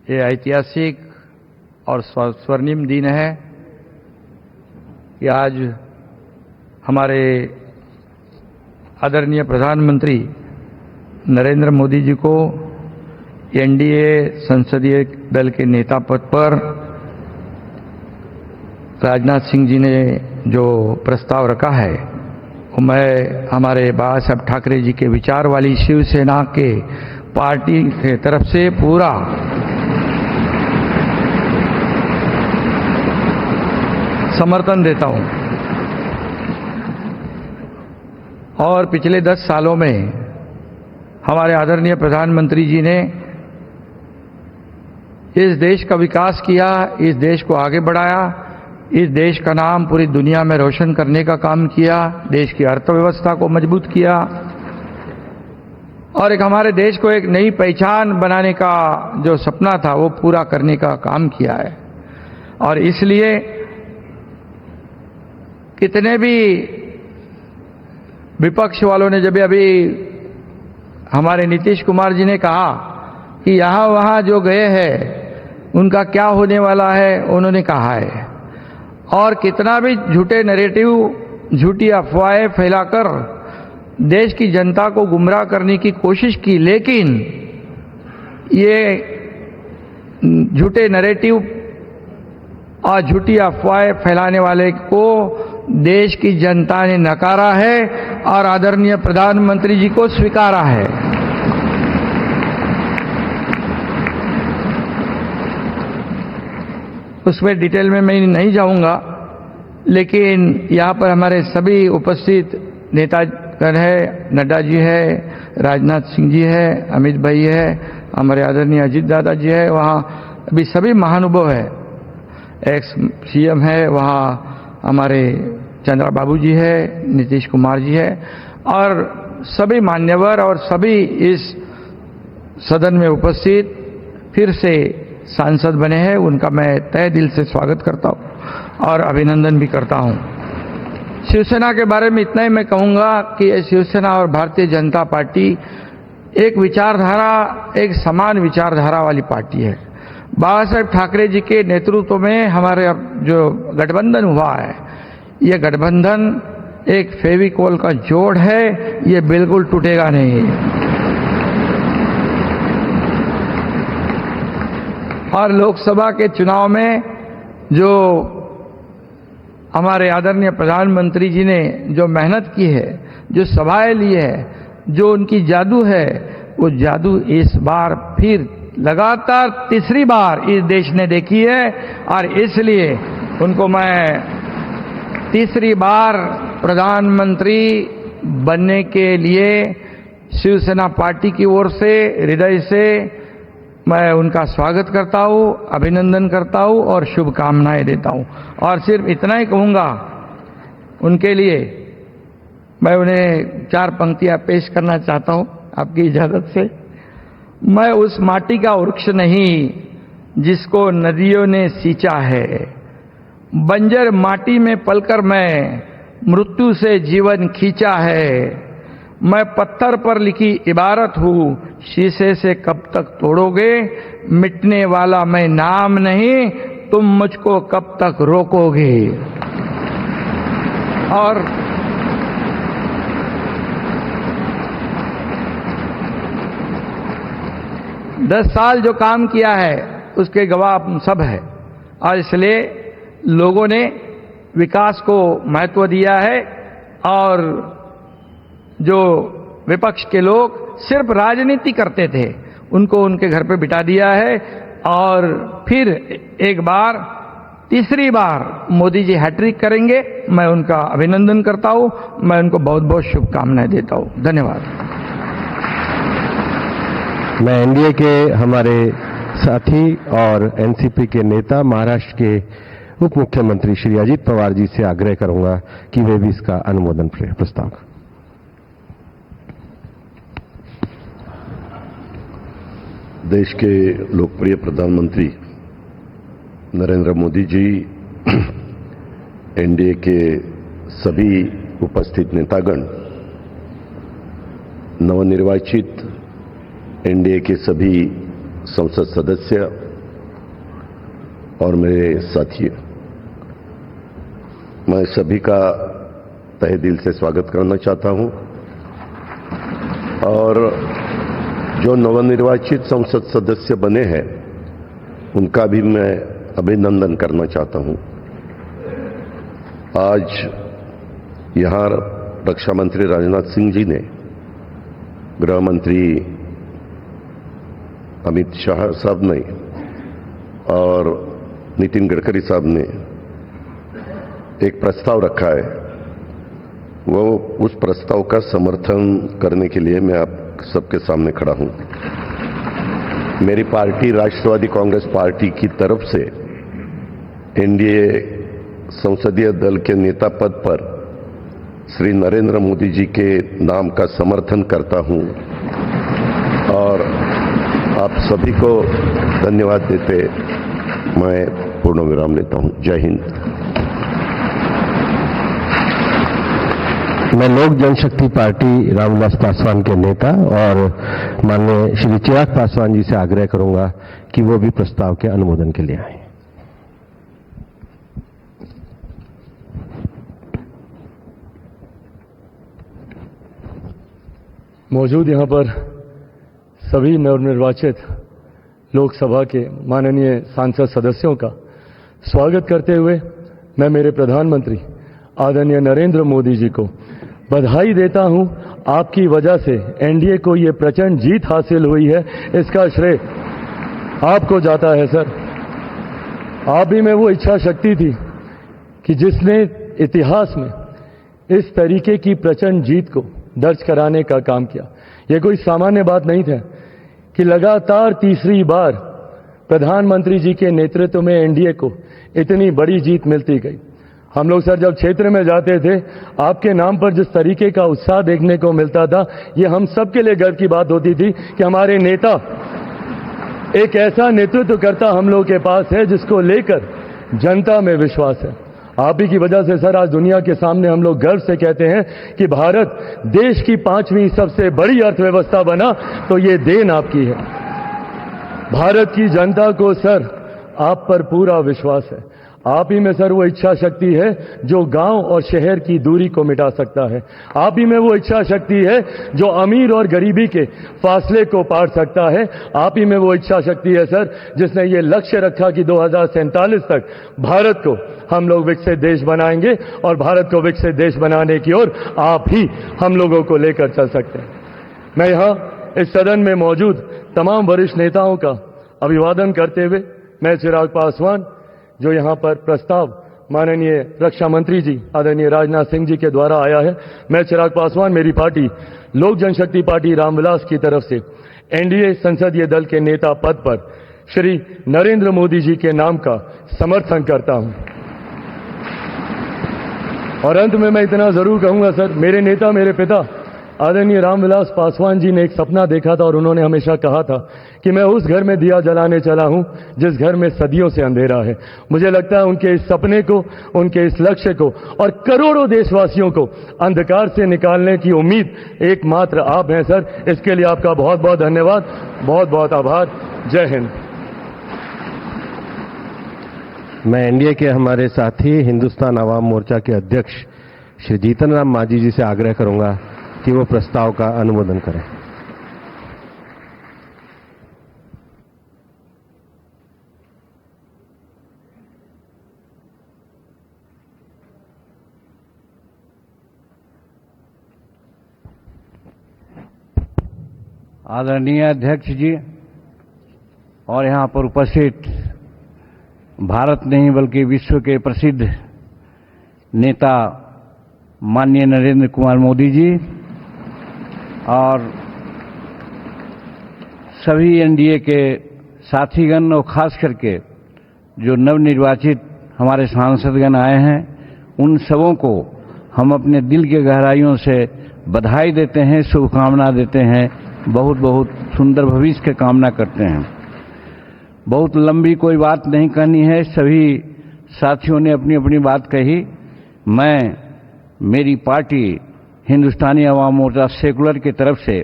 ये ऐतिहासिक और स्वर्णिम दिन है कि आज हमारे आदरणीय प्रधानमंत्री नरेंद्र मोदी जी को एनडीए संसदीय दल के नेता पद पर राजनाथ सिंह जी ने जो प्रस्ताव रखा है वो मैं हमारे बाबा साहब ठाकरे जी के विचार वाली शिवसेना के पार्टी के तरफ से पूरा समर्थन देता हूं। और पिछले 10 सालों में हमारे आदरणीय प्रधानमंत्री जी ने इस देश का विकास किया, इस देश को आगे बढ़ाया, इस देश का नाम पूरी दुनिया में रोशन करने का काम किया, देश की अर्थव्यवस्था को मजबूत किया और एक हमारे देश को एक नई पहचान बनाने का जो सपना था वो पूरा करने का काम किया है। और इसलिए कितने भी विपक्ष वालों ने जब अभी हमारे नीतीश कुमार जी ने कहा कि यहां वहां जो गए हैं उनका क्या होने वाला है, उन्होंने कहा है। और कितना भी झूठे नैरेटिव, झूठी अफवाहें फैलाकर देश की जनता को गुमराह करने की कोशिश की, लेकिन ये झूठे नैरेटिव और झूठी अफवाहें फैलाने वाले को देश की जनता ने नकारा है और आदरणीय प्रधानमंत्री जी को स्वीकारा है। उसमें डिटेल में मैं नहीं जाऊंगा, लेकिन यहाँ पर हमारे सभी उपस्थित नेतागण है, नड्डा जी है, राजनाथ सिंह जी है, अमित भाई है, हमारे आदरणीय अजीत दादा जी है, वहाँ अभी सभी महानुभाव है, एक्स सीएम है, वहाँ हमारे चंद्रा बाबू जी है, नीतीश कुमार जी है और सभी मान्यवर और सभी इस सदन में उपस्थित फिर से सांसद बने हैं, उनका मैं तहे दिल से स्वागत करता हूं और अभिनंदन भी करता हूं। शिवसेना के बारे में इतना ही मैं कहूंगा कि शिवसेना और भारतीय जनता पार्टी एक विचारधारा, एक समान विचारधारा वाली पार्टी है। बाबा साहेब ठाकरे जी के नेतृत्व में हमारे जो गठबंधन हुआ है, ये गठबंधन एक फेविकोल का जोड़ है, ये बिल्कुल टूटेगा नहीं। और लोकसभा के चुनाव में जो हमारे आदरणीय प्रधानमंत्री जी ने जो मेहनत की है, जो सभाएं ली है, जो उनकी जादू है, वो जादू इस बार फिर लगातार तीसरी बार इस देश ने देखी है और इसलिए उनको मैं तीसरी बार प्रधानमंत्री बनने के लिए शिवसेना पार्टी की ओर से हृदय से मैं उनका स्वागत करता हूं, अभिनंदन करता हूं और शुभकामनाएं देता हूं। और सिर्फ इतना ही कहूंगा उनके लिए, मैं उन्हें 4 पंक्तियां पेश करना चाहता हूं आपकी इजाजत से। मैं उस माटी का वृक्ष नहीं जिसको नदियों ने सींचा है, बंजर माटी में पलकर मैं मृत्यु से जीवन खींचा है। मैं पत्थर पर लिखी इबारत हूं, शीशे से कब तक तोड़ोगे, मिटने वाला मैं नाम नहीं, तुम मुझको कब तक रोकोगे। और दस साल जो काम किया है उसके गवाह हम सब है और इसलिए लोगों ने विकास को महत्व दिया है और जो विपक्ष के लोग सिर्फ राजनीति करते थे उनको उनके घर पे बिठा दिया है और फिर एक बार तीसरी बार मोदी जी हैट्रिक करेंगे। मैं उनका अभिनंदन करता हूं, मैं उनको बहुत बहुत शुभकामनाएं देता हूं। धन्यवाद। मैं एनडीए के हमारे साथ ही और एनसीपी के नेता महाराष्ट्र के उप मुख्यमंत्री श्री अजीत पवार जी से आग्रह करूंगा कि वे भी इसका अनुमोदन करें प्रस्ताव का। देश के लोकप्रिय प्रधानमंत्री नरेंद्र मोदी जी, एनडीए के सभी उपस्थित नेतागण, नवनिर्वाचित एनडीए के सभी संसद सदस्य और मेरे साथी, मैं सभी का तहे दिल से स्वागत करना चाहता हूं और जो नवनिर्वाचित संसद सदस्य बने हैं उनका भी मैं अभिनंदन करना चाहता हूं। आज यहां रक्षा मंत्री राजनाथ सिंह जी ने, गृह मंत्री अमित शाह साहब ने और नितिन गडकरी साहब ने एक प्रस्ताव रखा है। वो उस प्रस्ताव का समर्थन करने के लिए मैं आप सबके सामने खड़ा हूं। मेरी पार्टी राष्ट्रवादी कांग्रेस पार्टी की तरफ से एनडीए संसदीय दल के नेता पद पर श्री नरेंद्र मोदी जी के नाम का समर्थन करता हूं और आप सभी को धन्यवाद देते मैं पूर्ण विराम लेता हूं। जय हिंद। मैं लोक जनशक्ति पार्टी रामविलास पासवान के नेता और माननीय श्री चिराग पासवान जी से आग्रह करूंगा कि वो भी प्रस्ताव के अनुमोदन के लिए आए। मौजूद यहां पर सभी नवनिर्वाचित लोकसभा के माननीय सांसद सदस्यों का स्वागत करते हुए मैं मेरे प्रधानमंत्री आदरणीय नरेंद्र मोदी जी को बधाई देता हूं। आपकी वजह से एनडीए को ये प्रचंड जीत हासिल हुई है, इसका श्रेय आपको जाता है सर। आप ही में वो इच्छा शक्ति थी कि जिसने इतिहास में इस तरीके की प्रचंड जीत को दर्ज कराने का काम किया। यह कोई सामान्य बात नहीं था कि लगातार तीसरी बार प्रधानमंत्री जी के नेतृत्व में एनडीए को इतनी बड़ी जीत मिलती गई। हम लोग सर जब क्षेत्र में जाते थे, आपके नाम पर जिस तरीके का उत्साह देखने को मिलता था, ये हम सबके लिए गर्व की बात होती थी कि हमारे नेता एक ऐसा नेतृत्व करता हम लोग के पास है जिसको लेकर जनता में विश्वास है। आप ही की वजह से सर आज दुनिया के सामने हम लोग गर्व से कहते हैं कि भारत देश की 5वीं सबसे बड़ी अर्थव्यवस्था बना, तो ये देन आपकी है। भारत की जनता को सर आप पर पूरा विश्वास है। आप ही में सर वो इच्छा शक्ति है जो गांव और शहर की दूरी को मिटा सकता है। आप ही में वो इच्छा शक्ति है जो अमीर और गरीबी के फासले को पार सकता है। आप ही में वो इच्छा शक्ति है सर जिसने ये लक्ष्य रखा कि 2047 तक भारत को हम लोग विकसित देश बनाएंगे और भारत को विकसित देश बनाने की ओर आप ही हम लोगों को लेकर चल सकते हैं। मैं यहां इस सदन में मौजूद तमाम वरिष्ठ नेताओं का अभिवादन करते हुए मैं चिराग पासवान, जो यहां पर प्रस्ताव माननीय रक्षा मंत्री जी आदरणीय राजनाथ सिंह जी के द्वारा आया है, मैं चिराग पासवान मेरी पार्टी लोक जनशक्ति पार्टी रामविलास की तरफ से एनडीए संसदीय दल के नेता पद पर श्री नरेंद्र मोदी जी के नाम का समर्थन करता हूं। और अंत में मैं इतना जरूर कहूंगा सर, मेरे नेता मेरे पिता आदरणीय रामविलास पासवान जी ने एक सपना देखा था और उन्होंने हमेशा कहा था कि मैं उस घर में दिया जलाने चला हूं जिस घर में सदियों से अंधेरा है। मुझे लगता है उनके इस सपने को, उनके इस लक्ष्य को और करोड़ों देशवासियों को अंधकार से निकालने की उम्मीद एकमात्र आप हैं सर। इसके लिए आपका बहुत बहुत धन्यवाद, बहुत बहुत आभार। जय हिंद। मैं एनडीए के हमारे साथी हिंदुस्तान आवाम मोर्चा के अध्यक्ष श्री जीतन राम मांझी जी से आग्रह करूंगा कि वो प्रस्ताव का अनुमोदन करें। आदरणीय अध्यक्ष जी और यहाँ पर उपस्थित भारत नहीं बल्कि विश्व के प्रसिद्ध नेता माननीय नरेंद्र कुमार मोदी जी और सभी एनडीए के साथीगण और खास करके जो नवनिर्वाचित हमारे सांसदगण आए हैं, उन सबों को हम अपने दिल के गहराइयों से बधाई देते हैं, शुभकामना देते हैं, बहुत बहुत सुंदर भविष्य की कामना करते हैं। बहुत लंबी कोई बात नहीं कहनी है, सभी साथियों ने अपनी अपनी बात कही। मैं मेरी पार्टी हिंदुस्तानी अवाम मोर्चा सेकुलर की तरफ से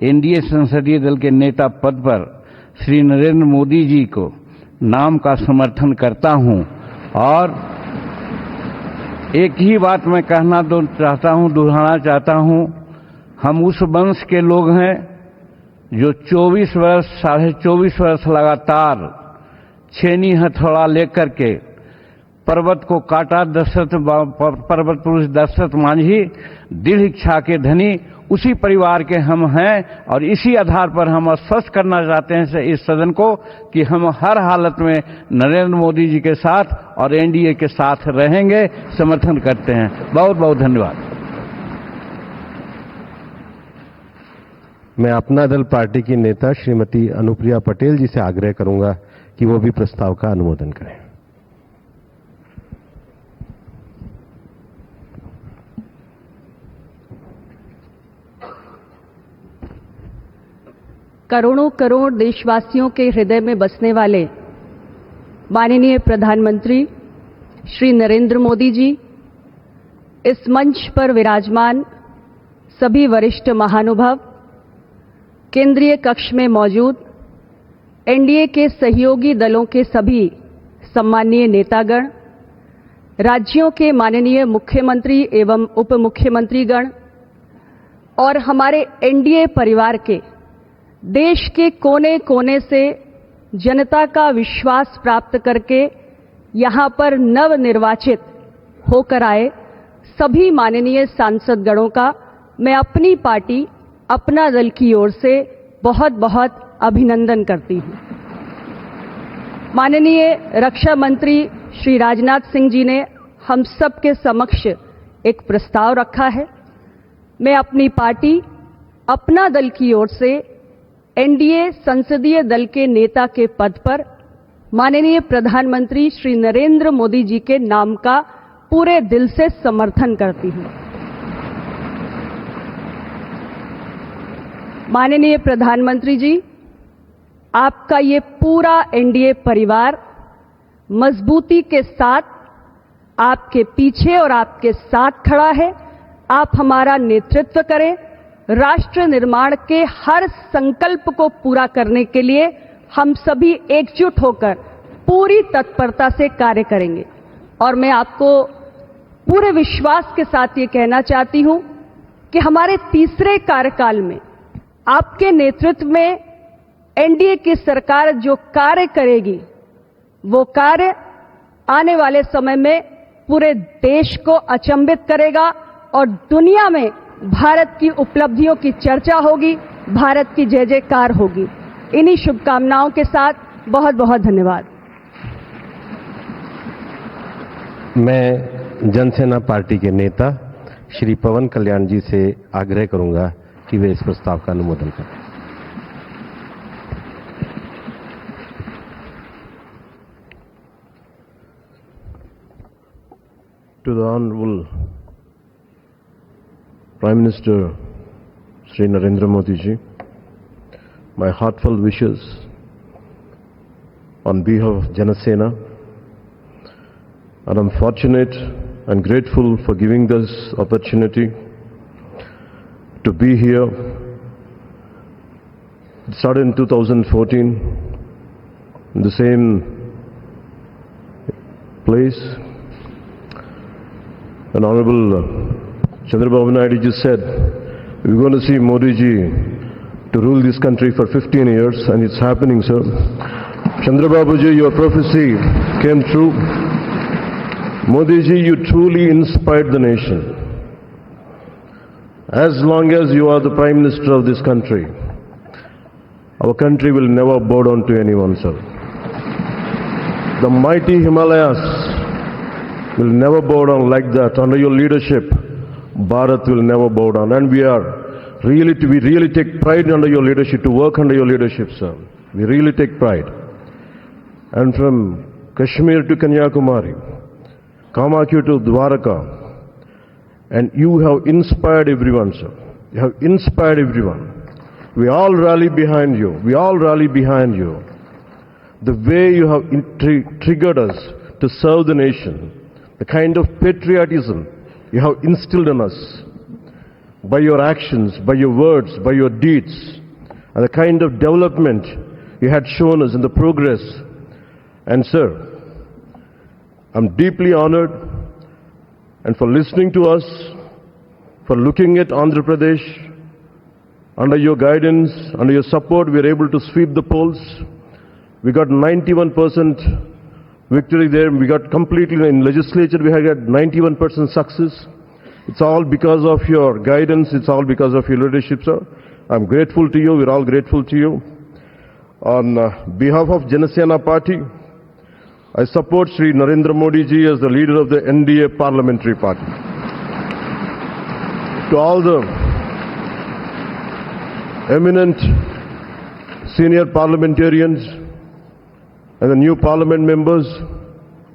एनडीए संसदीय दल के नेता पद पर श्री नरेंद्र मोदी जी को नाम का समर्थन करता हूं और एक ही बात मैं कहना दोहराना चाहता हूं, हम उस वंश के लोग हैं जो 24 वर्ष, 24.5 वर्ष लगातार छेनी हथौड़ा लेकर के पर्वत को काटा। पर्वत पुरुष दशरथ मांझी दृढ़ इच्छा के धनी उसी परिवार के हम हैं और इसी आधार पर हम आश्वस्त करना चाहते हैं इस सदन को कि हम हर हालत में नरेंद्र मोदी जी के साथ और एनडीए के साथ रहेंगे, समर्थन करते हैं। बहुत बहुत धन्यवाद। मैं अपना दल पार्टी की नेता श्रीमती अनुप्रिया पटेल जी से आग्रह करूंगा कि वो भी प्रस्ताव का अनुमोदन करें। करोड़ों करोड़ देशवासियों के हृदय में बसने वाले माननीय प्रधानमंत्री श्री नरेंद्र मोदी जी, इस मंच पर विराजमान सभी वरिष्ठ महानुभाव, केंद्रीय कक्ष में मौजूद एनडीए के सहयोगी दलों के सभी सम्माननीय नेतागण, राज्यों के माननीय मुख्यमंत्री एवं उप मुख्यमंत्रीगण और हमारे एनडीए परिवार के देश के कोने कोने से जनता का विश्वास प्राप्त करके यहां पर नवनिर्वाचित होकर आए सभी माननीय सांसदगणों का मैं अपनी पार्टी, अपना दल की ओर से बहुत बहुत अभिनंदन करती हूं। माननीय रक्षा मंत्री श्री राजनाथ सिंह जी ने हम सबके समक्ष एक प्रस्ताव रखा है। मैं अपनी पार्टी, अपना दल की ओर से एनडीए संसदीय दल के नेता के पद पर माननीय प्रधानमंत्री श्री नरेंद्र मोदी जी के नाम का पूरे दिल से समर्थन करती हूं। माननीय प्रधानमंत्री जी, आपका ये पूरा एनडीए परिवार मजबूती के साथ आपके पीछे और आपके साथ खड़ा है। आप हमारा नेतृत्व करें, राष्ट्र निर्माण के हर संकल्प को पूरा करने के लिए हम सभी एकजुट होकर पूरी तत्परता से कार्य करेंगे। और मैं आपको पूरे विश्वास के साथ ये कहना चाहती हूं कि हमारे तीसरे कार्यकाल में आपके नेतृत्व में एनडीए की सरकार जो कार्य करेगी, वो कार्य आने वाले समय में पूरे देश को अचंभित करेगा और दुनिया में भारत की उपलब्धियों की चर्चा होगी, भारत की जय जयकार होगी। इन्हीं शुभकामनाओं के साथ बहुत बहुत धन्यवाद। मैं जनसेना पार्टी के नेता श्री पवन कल्याण जी से आग्रह करूंगा कि वे इस प्रस्ताव का अनुमोदन करें। To the Honorable Prime Minister Sri Narendra Modi ji, my heartfelt wishes on behalf of Janasena, and I'm fortunate and grateful for giving this opportunity to be here. It started in 2014 in the same place. And Honorable Chandrababu Naidu ji said, we're going to see Modi ji to rule this country for 15 years, and it's happening, sir. Chandrababu ji, your prophecy came true. Modi ji, you truly inspired the nation. As long as you are the Prime Minister of this country, our country will never bow down to anyone, sir. The mighty Himalayas will never bow down like that. Under your leadership, Bharat will never bow down. And we really take pride under your leadership, to work under your leadership, sir. We really take pride. And from Kashmir to Kanyakumari, Kamakya to Dwaraka, and you have inspired everyone, sir. You have inspired everyone. We all rally behind you. We all rally behind you. The way you have triggered us to serve the nation, the kind of patriotism you have instilled in us by your actions, by your words, by your deeds, and the kind of development you had shown us in the progress. And sir, I'm deeply honored, and for listening to us, for looking at Andhra Pradesh. Under your guidance, under your support, we are able to sweep the polls. We got 91% victory there. We got completely in legislature, we had 91% success. It's all because of your guidance. It's all because of your leadership, sir. I'm grateful to you. We're all grateful to you. On behalf of Janasena Party, I support Shri Narendra Modi ji as the leader of the NDA Parliamentary Party. To all the eminent senior parliamentarians and the new parliament members,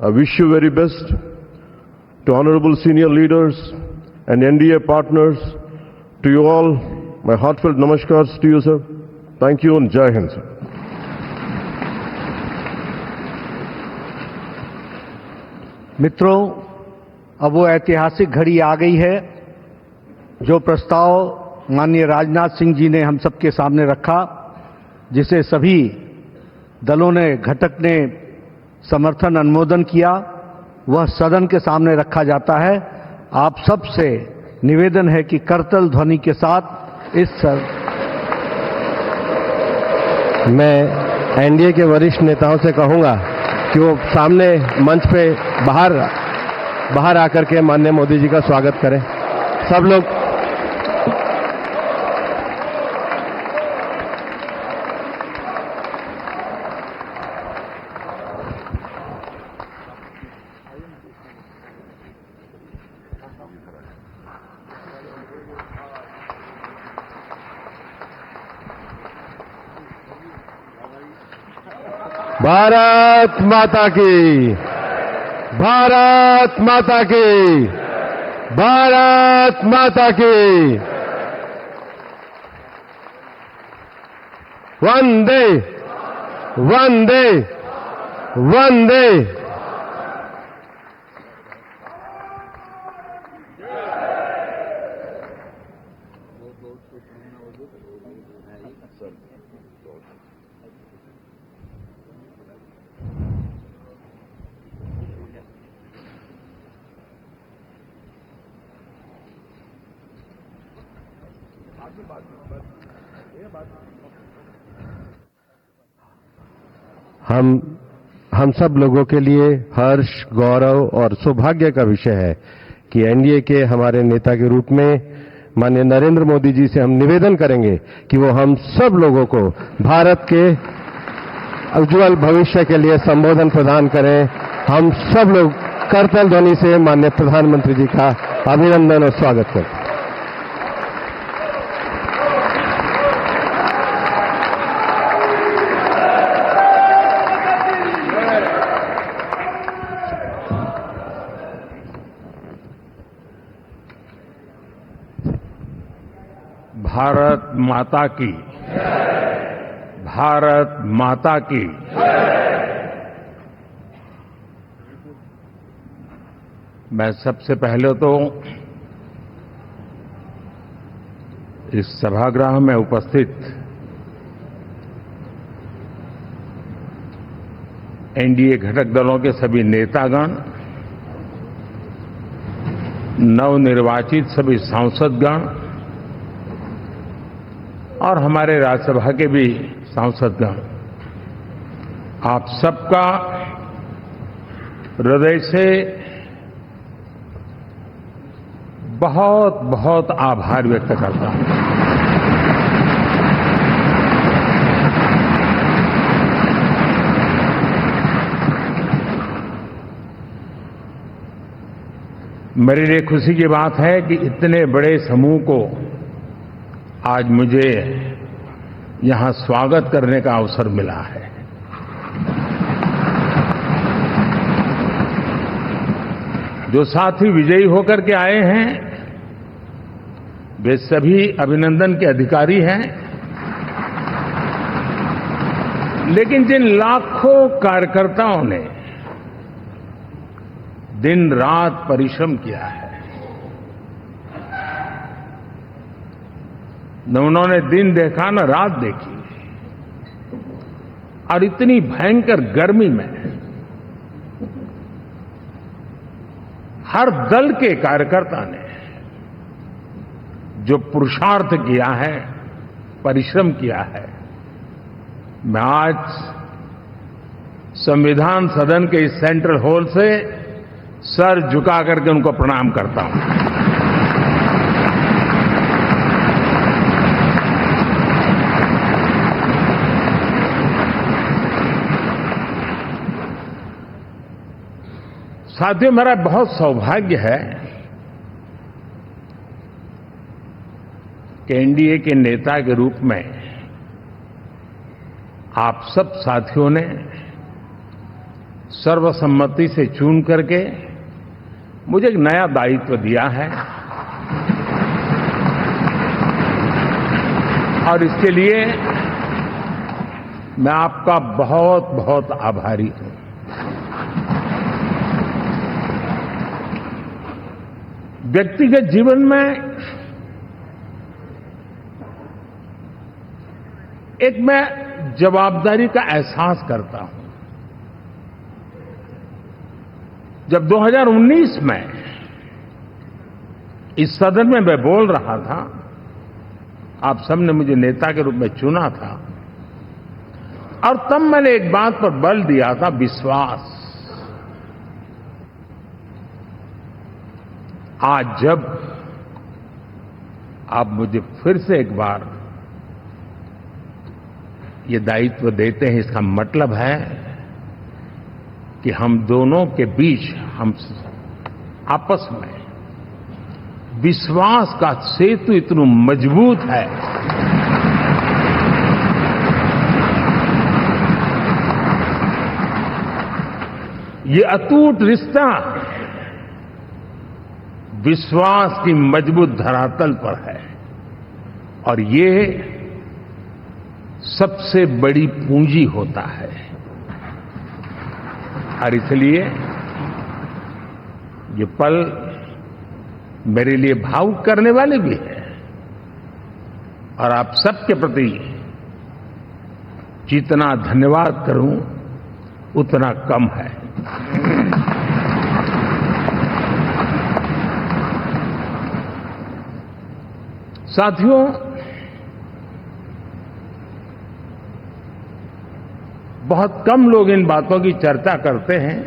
I wish you very best. To honorable senior leaders and NDA partners, to you all, my heartfelt namaskars to you, sir. Thank you and Jai Hind, sir. मित्रों, अब वो ऐतिहासिक घड़ी आ गई है जो प्रस्ताव माननीय राजनाथ सिंह जी ने हम सबके सामने रखा, जिसे सभी दलों ने, घटक ने समर्थन अनुमोदन किया, वह सदन के सामने रखा जाता है। आप सबसे निवेदन है कि करतल ध्वनि के साथ मैं एनडीए के वरिष्ठ नेताओं से कहूंगा कि वो सामने मंच पे बाहर आकर के माननीय मोदी जी का स्वागत करें। सब लोग भारत माता की, भारत माता की, भारत माता की। वंदे वंदे वंदे। हम सब लोगों के लिए हर्ष, गौरव और सौभाग्य का विषय है कि एनडीए के हमारे नेता के रूप में माननीय नरेंद्र मोदी जी से हम निवेदन करेंगे कि वो हम सब लोगों को भारत के उज्जवल भविष्य के लिए संबोधन प्रदान करें। हम सब लोग करतल ध्वनि से माननीय प्रधानमंत्री जी का अभिनंदन और स्वागत करते हैं। भारत माता की, भारत माता की। मैं सबसे पहले तो इस सभागृह में उपस्थित एनडीए घटक दलों के सभी नेतागण, नवनिर्वाचित सभी सांसदगण और हमारे राज्यसभा के भी सांसदगण, आप सबका हृदय से बहुत बहुत आभार व्यक्त करता हूं। मेरे लिए खुशी की बात है कि इतने बड़े समूह को आज मुझे यहां स्वागत करने का अवसर मिला है। जो साथी विजयी होकर के आए हैं वे सभी अभिनंदन के अधिकारी हैं, लेकिन जिन लाखों कार्यकर्ताओं ने दिन रात परिश्रम किया है, न उन्होंने दिन देखा न रात देखी, और इतनी भयंकर गर्मी में हर दल के कार्यकर्ता ने जो पुरुषार्थ किया है, परिश्रम किया है, मैं आज संविधान सदन के इस सेंट्रल हॉल से सर झुका करके उनको प्रणाम करता हूं। साथियों, मेरा बहुत सौभाग्य है कि एनडीए के नेता के रूप में आप सब साथियों ने सर्वसम्मति से चुन करके मुझे एक नया दायित्व दिया है, और इसके लिए मैं आपका बहुत बहुत आभारी हूं। व्यक्तिगत जीवन में एक मैं जवाबदारी का एहसास करता हूं। जब 2019 में इस सदन में मैं बोल रहा था, आप सबने मुझे नेता के रूप में चुना था, और तब मैंने एक बात पर बल दिया था, विश्वास। आज जब आप मुझे फिर से एक बार ये दायित्व देते हैं, इसका मतलब है कि हम दोनों के बीच, हम आपस में विश्वास का सेतु इतना मजबूत है ये अटूट रिश्ता विश्वास की मजबूत धरातल पर है, और ये सबसे बड़ी पूंजी होता है। और इसलिए ये पल मेरे लिए भावुक करने वाले भी हैं, और आप सबके प्रति जितना धन्यवाद करूं उतना कम है। साथियों, बहुत कम लोग इन बातों की चर्चा करते हैं,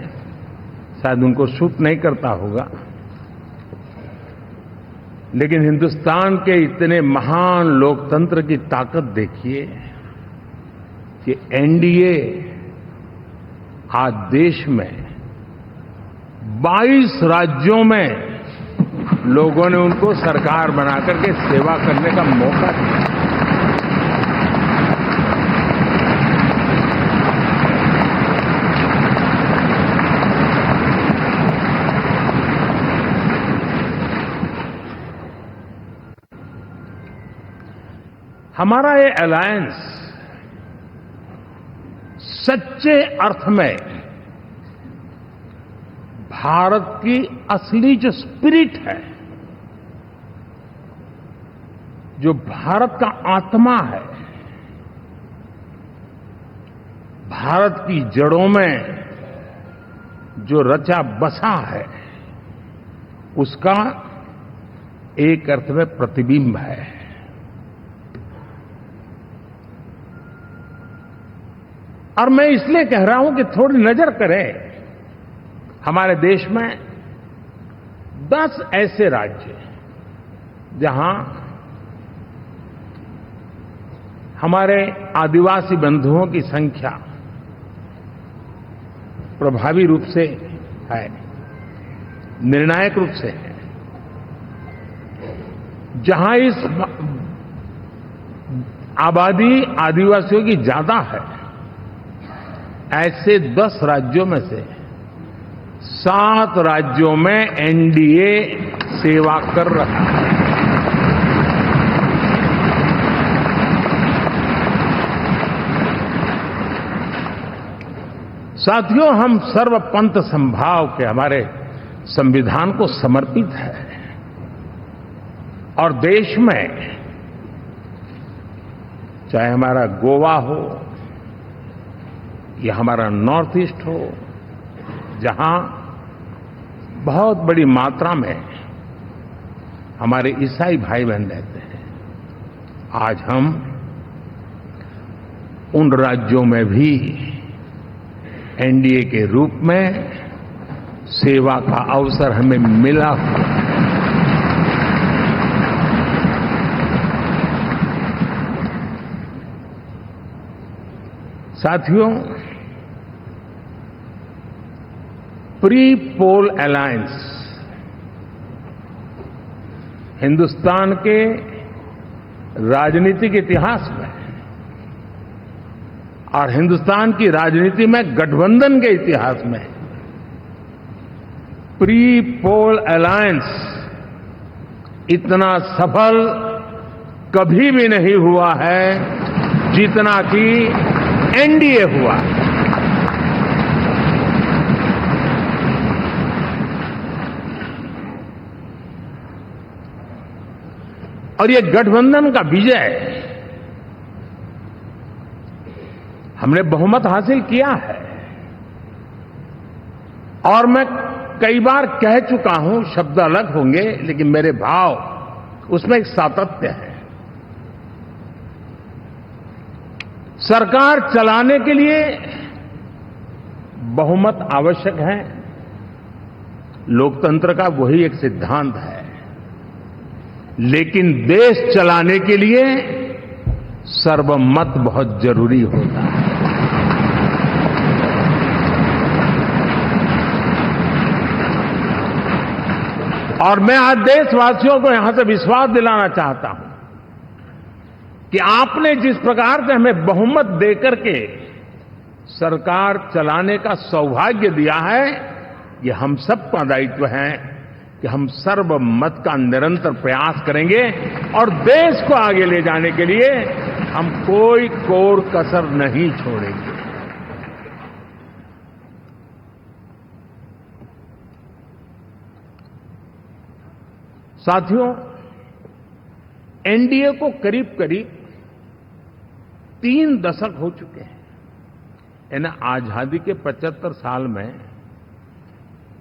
शायद उनको सूट नहीं करता होगा, लेकिन हिंदुस्तान के इतने महान लोकतंत्र की ताकत देखिए कि एनडीए आज देश में 22 राज्यों में लोगों ने उनको सरकार बनाकर के सेवा करने का मौका दिया। हमारा ये अलायंस सच्चे अर्थ में भारत की असली जो स्पिरिट है, जो भारत का आत्मा है, भारत की जड़ों में जो रचा बसा है, उसका एक अर्थ में प्रतिबिंब है। और मैं इसलिए कह रहा हूं कि थोड़ी नजर करें, हमारे देश में 10 ऐसे राज्य जहां हमारे आदिवासी बंधुओं की संख्या प्रभावी रूप से है, निर्णायक रूप से है, जहां इस आबादी आदिवासियों की ज्यादा है, ऐसे 10 राज्यों में से 7 राज्यों में एनडीए सेवा कर रहा है। साथियों, हम सर्वपंथ संभाव के हमारे संविधान को समर्पित है और देश में चाहे हमारा गोवा हो या हमारा नॉर्थ ईस्ट हो, जहां बहुत बड़ी मात्रा में हमारे ईसाई भाई बहन रहते हैं, आज हम उन राज्यों में भी एनडीए के रूप में सेवा का अवसर हमें मिला। साथियों, प्री पोल अलायंस हिंदुस्तान के राजनीतिक इतिहास में और हिंदुस्तान की राजनीति में गठबंधन के इतिहास में प्री पोल अलायंस इतना सफल कभी भी नहीं हुआ है जितना कि एनडीए हुआ। और ये गठबंधन का विजय, हमने बहुमत हासिल किया है और मैं कई बार कह चुका हूं, शब्द अलग होंगे लेकिन मेरे भाव उसमें एक सातत्य है। सरकार चलाने के लिए बहुमत आवश्यक है, लोकतंत्र का वही एक सिद्धांत है, लेकिन देश चलाने के लिए सर्वमत बहुत जरूरी होता है। और मैं आज देशवासियों को यहां से विश्वास दिलाना चाहता हूं कि आपने जिस प्रकार से हमें बहुमत देकर के सरकार चलाने का सौभाग्य दिया है, ये हम सबका दायित्व है कि हम सर्वमत का निरंतर प्रयास करेंगे और देश को आगे ले जाने के लिए हम कोई कोर कसर नहीं छोड़ेंगे। साथियों, एनडीए को करीब करीब 3 दशक हो चुके हैं। यानी आजादी के 75 साल में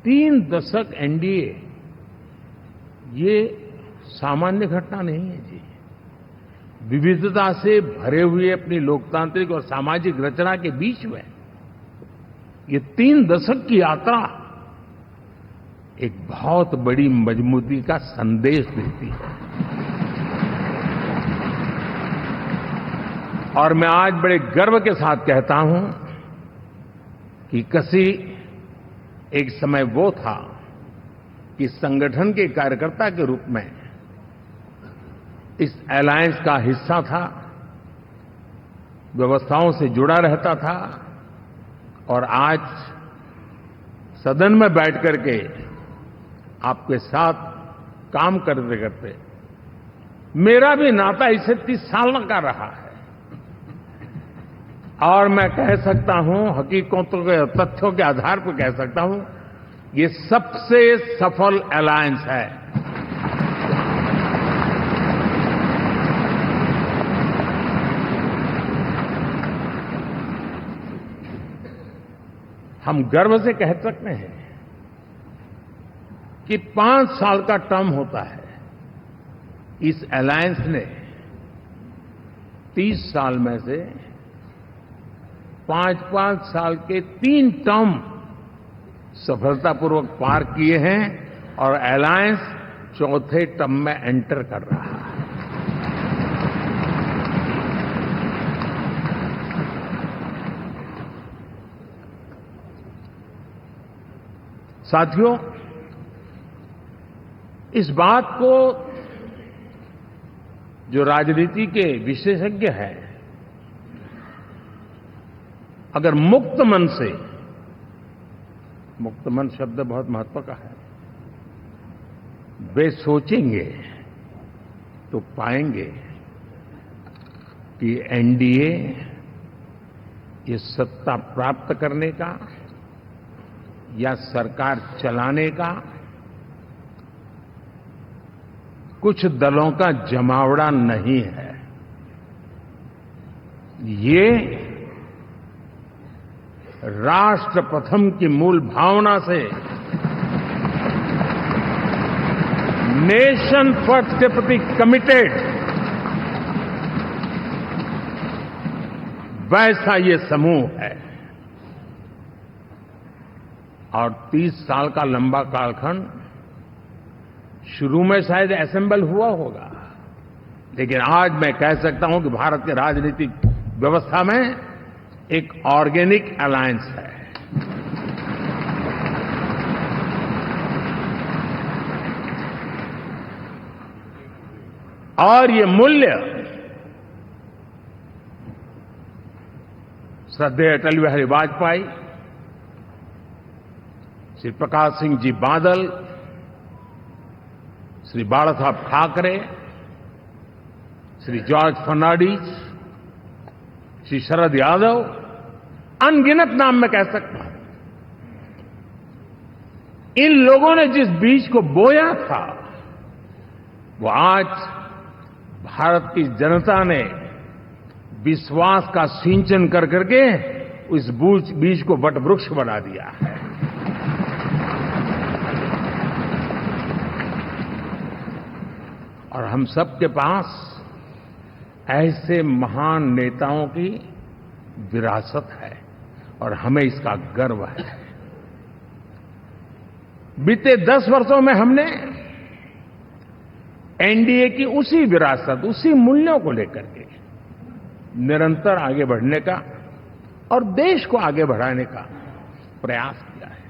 3 दशक एनडीए, ये सामान्य घटना नहीं है जी। विविधता से भरे हुए अपनी लोकतांत्रिक और सामाजिक रचना के बीच में ये 3 दशक की यात्रा एक बहुत बड़ी मजबूती का संदेश देती है। और मैं आज बड़े गर्व के साथ कहता हूं कि किसी एक समय वो था कि संगठन के कार्यकर्ता के रूप में इस अलायंस का हिस्सा था, व्यवस्थाओं से जुड़ा रहता था और आज सदन में बैठ करके आपके साथ काम करते करते मेरा भी नाता इससे 30 साल का रहा है। और मैं कह सकता हूं, हकीकतों के तथ्यों के आधार पर कह सकता हूं, ये सबसे सफल अलायंस है। हम गर्व से कह सकते हैं कि 5 साल का टर्म होता है। इस अलायंस ने 30 साल में से 5-5 साल के 3 टर्म सफलतापूर्वक पार किए हैं और अलायंस 4थे टर्म में एंटर कर रहा है। साथियों, इस बात को जो राजनीति के विशेषज्ञ हैं, अगर मुक्त मन से, मुक्त मन शब्द बहुत महत्व का है, वे सोचेंगे तो पाएंगे कि एनडीए ये सत्ता प्राप्त करने का या सरकार चलाने का कुछ दलों का जमावड़ा नहीं है। ये राष्ट्र प्रथम की मूल भावना से, नेशन फर्स्ट के प्रति कमिटेड, वैसा ये समूह है। और 30 साल का लंबा कालखंड शुरू में शायद असेंबल हुआ होगा, लेकिन आज मैं कह सकता हूं कि भारत के राजनीतिक व्यवस्था में एक ऑर्गेनिक अलायंस है। और ये मूल्य श्रद्धेय अटल बिहारी वाजपेयी, श्री प्रकाश सिंह जी बादल, श्री बाला साहब ठाकरे, श्री जॉर्ज फर्नांडिस, श्री शरद यादव, अनगिनत नाम मैं कह सकता हूं। इन लोगों ने जिस बीज को बोया था, वो आज भारत की जनता ने विश्वास का सिंचन कर करके उस बीज को वटवृक्ष बना दिया है। और हम सबके पास ऐसे महान नेताओं की विरासत है और हमें इसका गर्व है। बीते 10 वर्षों में हमने एनडीए की उसी विरासत, उसी मूल्यों को लेकर के निरंतर आगे बढ़ने का और देश को आगे बढ़ाने का प्रयास किया है।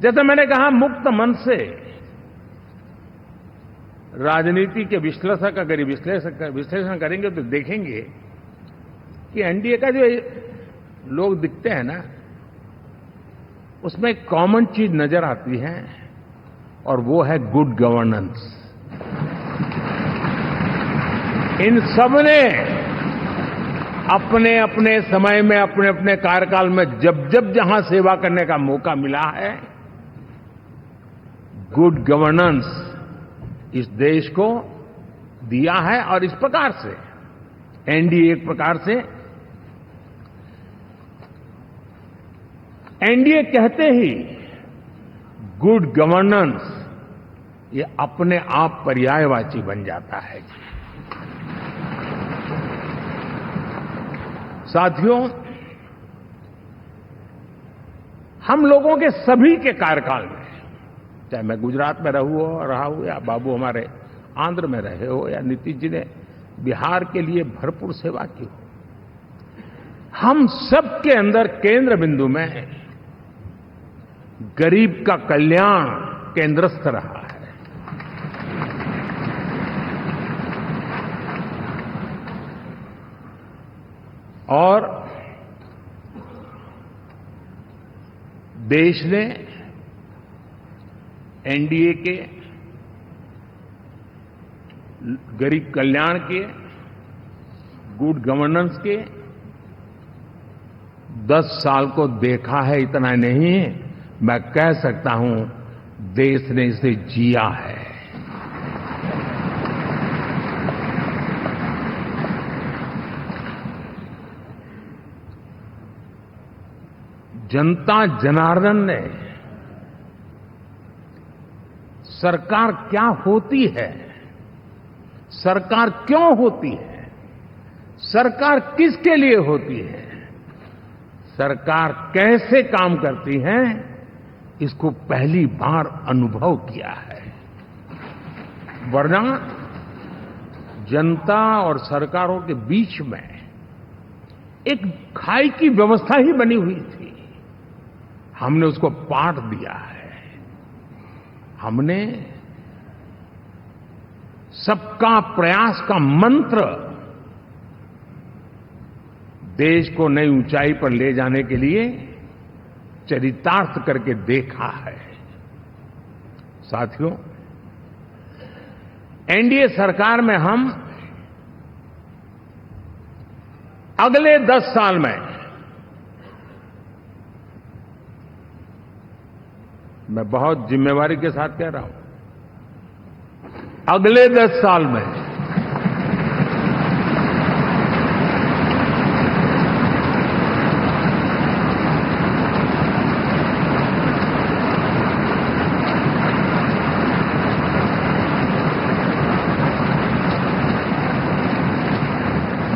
जैसे मैंने कहा, मुक्त मन से राजनीति के विश्लेषक अगर विश्लेषण करेंगे तो देखेंगे कि एनडीए का जो लोग दिखते हैं ना, उसमें एक कॉमन चीज नजर आती है और वो है गुड गवर्नेंस। इन सब ने अपने अपने समय में, अपने अपने कार्यकाल में जब जब जहां सेवा करने का मौका मिला है, गुड गवर्नेंस इस देश को दिया है। और इस प्रकार से एनडीए एक प्रकार से, एनडीए कहते ही गुड गवर्नेंस ये अपने आप पर्यायवाची बन जाता है। साथियों, हम लोगों के सभी के कार्यकाल में, चाहे मैं गुजरात में रहा हूं या बाबू हमारे आंध्र में रहे हो या नीतीश जी ने बिहार के लिए भरपूर सेवा की हो, हम सबके अंदर केंद्र बिंदु में गरीब का कल्याण केंद्रस्थ रहा है। और देश ने एनडीए के गरीब कल्याण के, गुड गवर्नेंस के 10 साल को देखा है। इतना नहीं, मैं कह सकता हूं देश ने इसे जिया है। जनता जनार्दन ने सरकार क्या होती है, सरकार क्यों होती है, सरकार किसके लिए होती है, सरकार कैसे काम करती है, इसको पहली बार अनुभव किया है। वरना जनता और सरकारों के बीच में एक खाई की व्यवस्था ही बनी हुई थी। हमने उसको पाट दिया है। हमने सबका प्रयास का मंत्र देश को नई ऊंचाई पर ले जाने के लिए चरितार्थ करके देखा है। साथियों, एनडीए सरकार में हम अगले 10 साल में, मैं बहुत जिम्मेवारी के साथ कह रहा हूं, अगले 10 साल में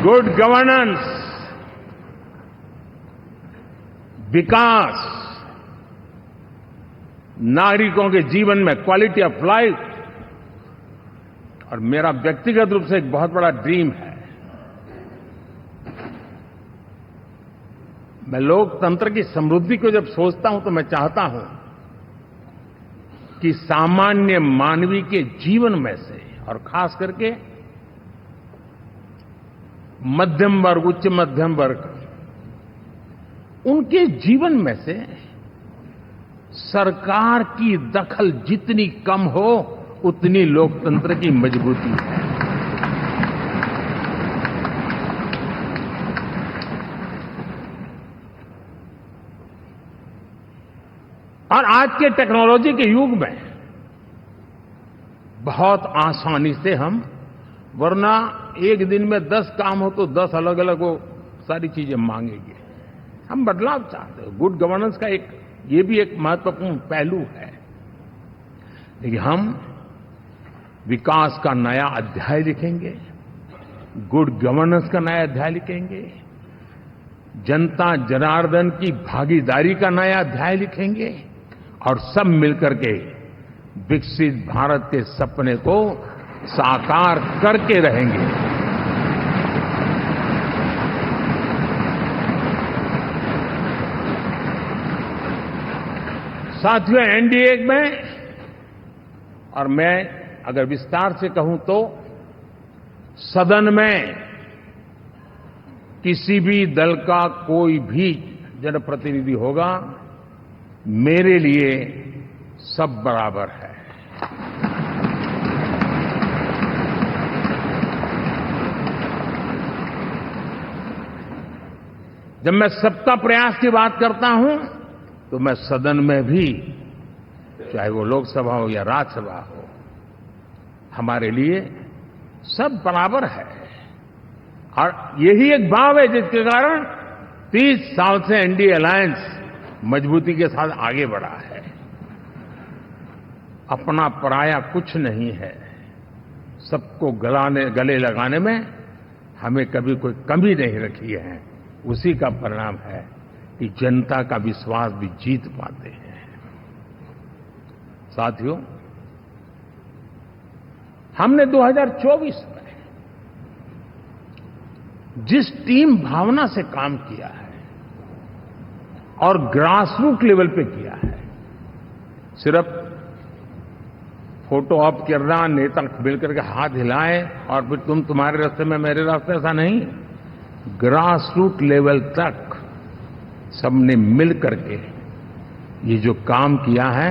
गुड गवर्नेंस, विकास, नागरिकों के जीवन में क्वालिटी ऑफ लाइफ, और मेरा व्यक्तिगत रूप से एक बहुत बड़ा ड्रीम है, मैं लोकतंत्र की समृद्धि को जब सोचता हूं तो मैं चाहता हूं कि सामान्य मानवीय के जीवन में से, और खास करके मध्यम वर्ग, उच्च मध्यम वर्ग, उनके जीवन में से सरकार की दखल जितनी कम हो उतनी लोकतंत्र की मजबूती है। और आज के टेक्नोलॉजी के युग में बहुत आसानी से हम, वरना एक दिन में 10 काम हो तो 10 अलग अलग वो सारी चीजें मांगेंगे। हम बदलाव चाहते हैं। गुड गवर्नेंस का ये भी एक महत्वपूर्ण पहलू है। लेकिन हम विकास का नया अध्याय लिखेंगे, गुड गवर्नेंस का नया अध्याय लिखेंगे, जनता जनार्दन की भागीदारी का नया अध्याय लिखेंगे, और सब मिलकर के विकसित भारत के सपने को साकार करके रहेंगे। साथियों, एनडीए में, और मैं अगर विस्तार से कहूं तो सदन में किसी भी दल का कोई भी जनप्रतिनिधि होगा, मेरे लिए सब बराबर है। जब मैं सबका प्रयास की बात करता हूं तो मैं सदन में भी, चाहे वो लोकसभा हो या राज्यसभा हो, हमारे लिए सब बराबर है। और यही एक भाव है जिसके कारण 30 साल से एनडीए अलायंस मजबूती के साथ आगे बढ़ा है। अपना पराया कुछ नहीं है। सबको गले लगाने में हमें कभी कोई कमी नहीं रखी है। उसी का परिणाम है कि जनता का विश्वास भी जीत पाते हैं। साथियों, हमने 2024 में जिस टीम भावना से काम किया है और ग्रासरूट लेवल पे किया है, सिर्फ फोटो ऑप करना, नेता मिलकर के हाथ हिलाएं और फिर तुम्हारे रास्ते में मेरे रास्ते, ऐसा नहीं। ग्रासरूट लेवल तक सबने मिल करके ये जो काम किया है,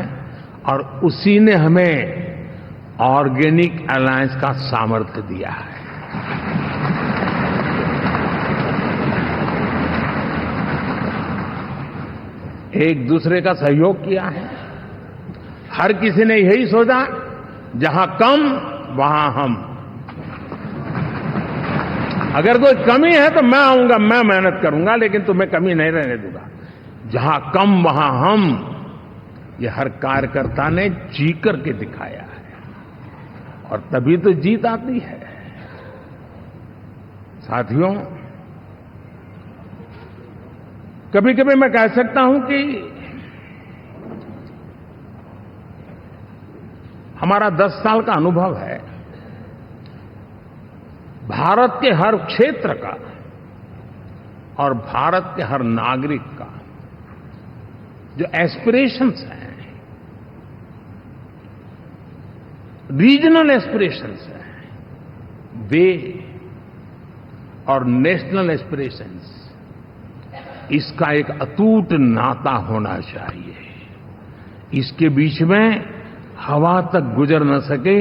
और उसी ने हमें ऑर्गेनिक अलायंस का सामर्थ्य दिया है। एक दूसरे का सहयोग किया है। हर किसी ने यही सोचा, जहां कम वहां हम। अगर कोई कमी है तो मैं आऊंगा, मैं मेहनत करूंगा, लेकिन तुम्हें कमी नहीं रहने दूंगा। जहां कम वहां हम, ये हर कार्यकर्ता ने जी करके दिखाया है, और तभी तो जीत आती है। साथियों, कभी कभी मैं कह सकता हूं कि हमारा 10 साल का अनुभव है, भारत के हर क्षेत्र का और भारत के हर नागरिक का जो एस्पिरेशंस हैं, रीजनल एस्पिरेशंस हैं, वे और नेशनल एस्पिरेशंस, इसका एक अटूट नाता होना चाहिए। इसके बीच में हवा तक गुजर न सके,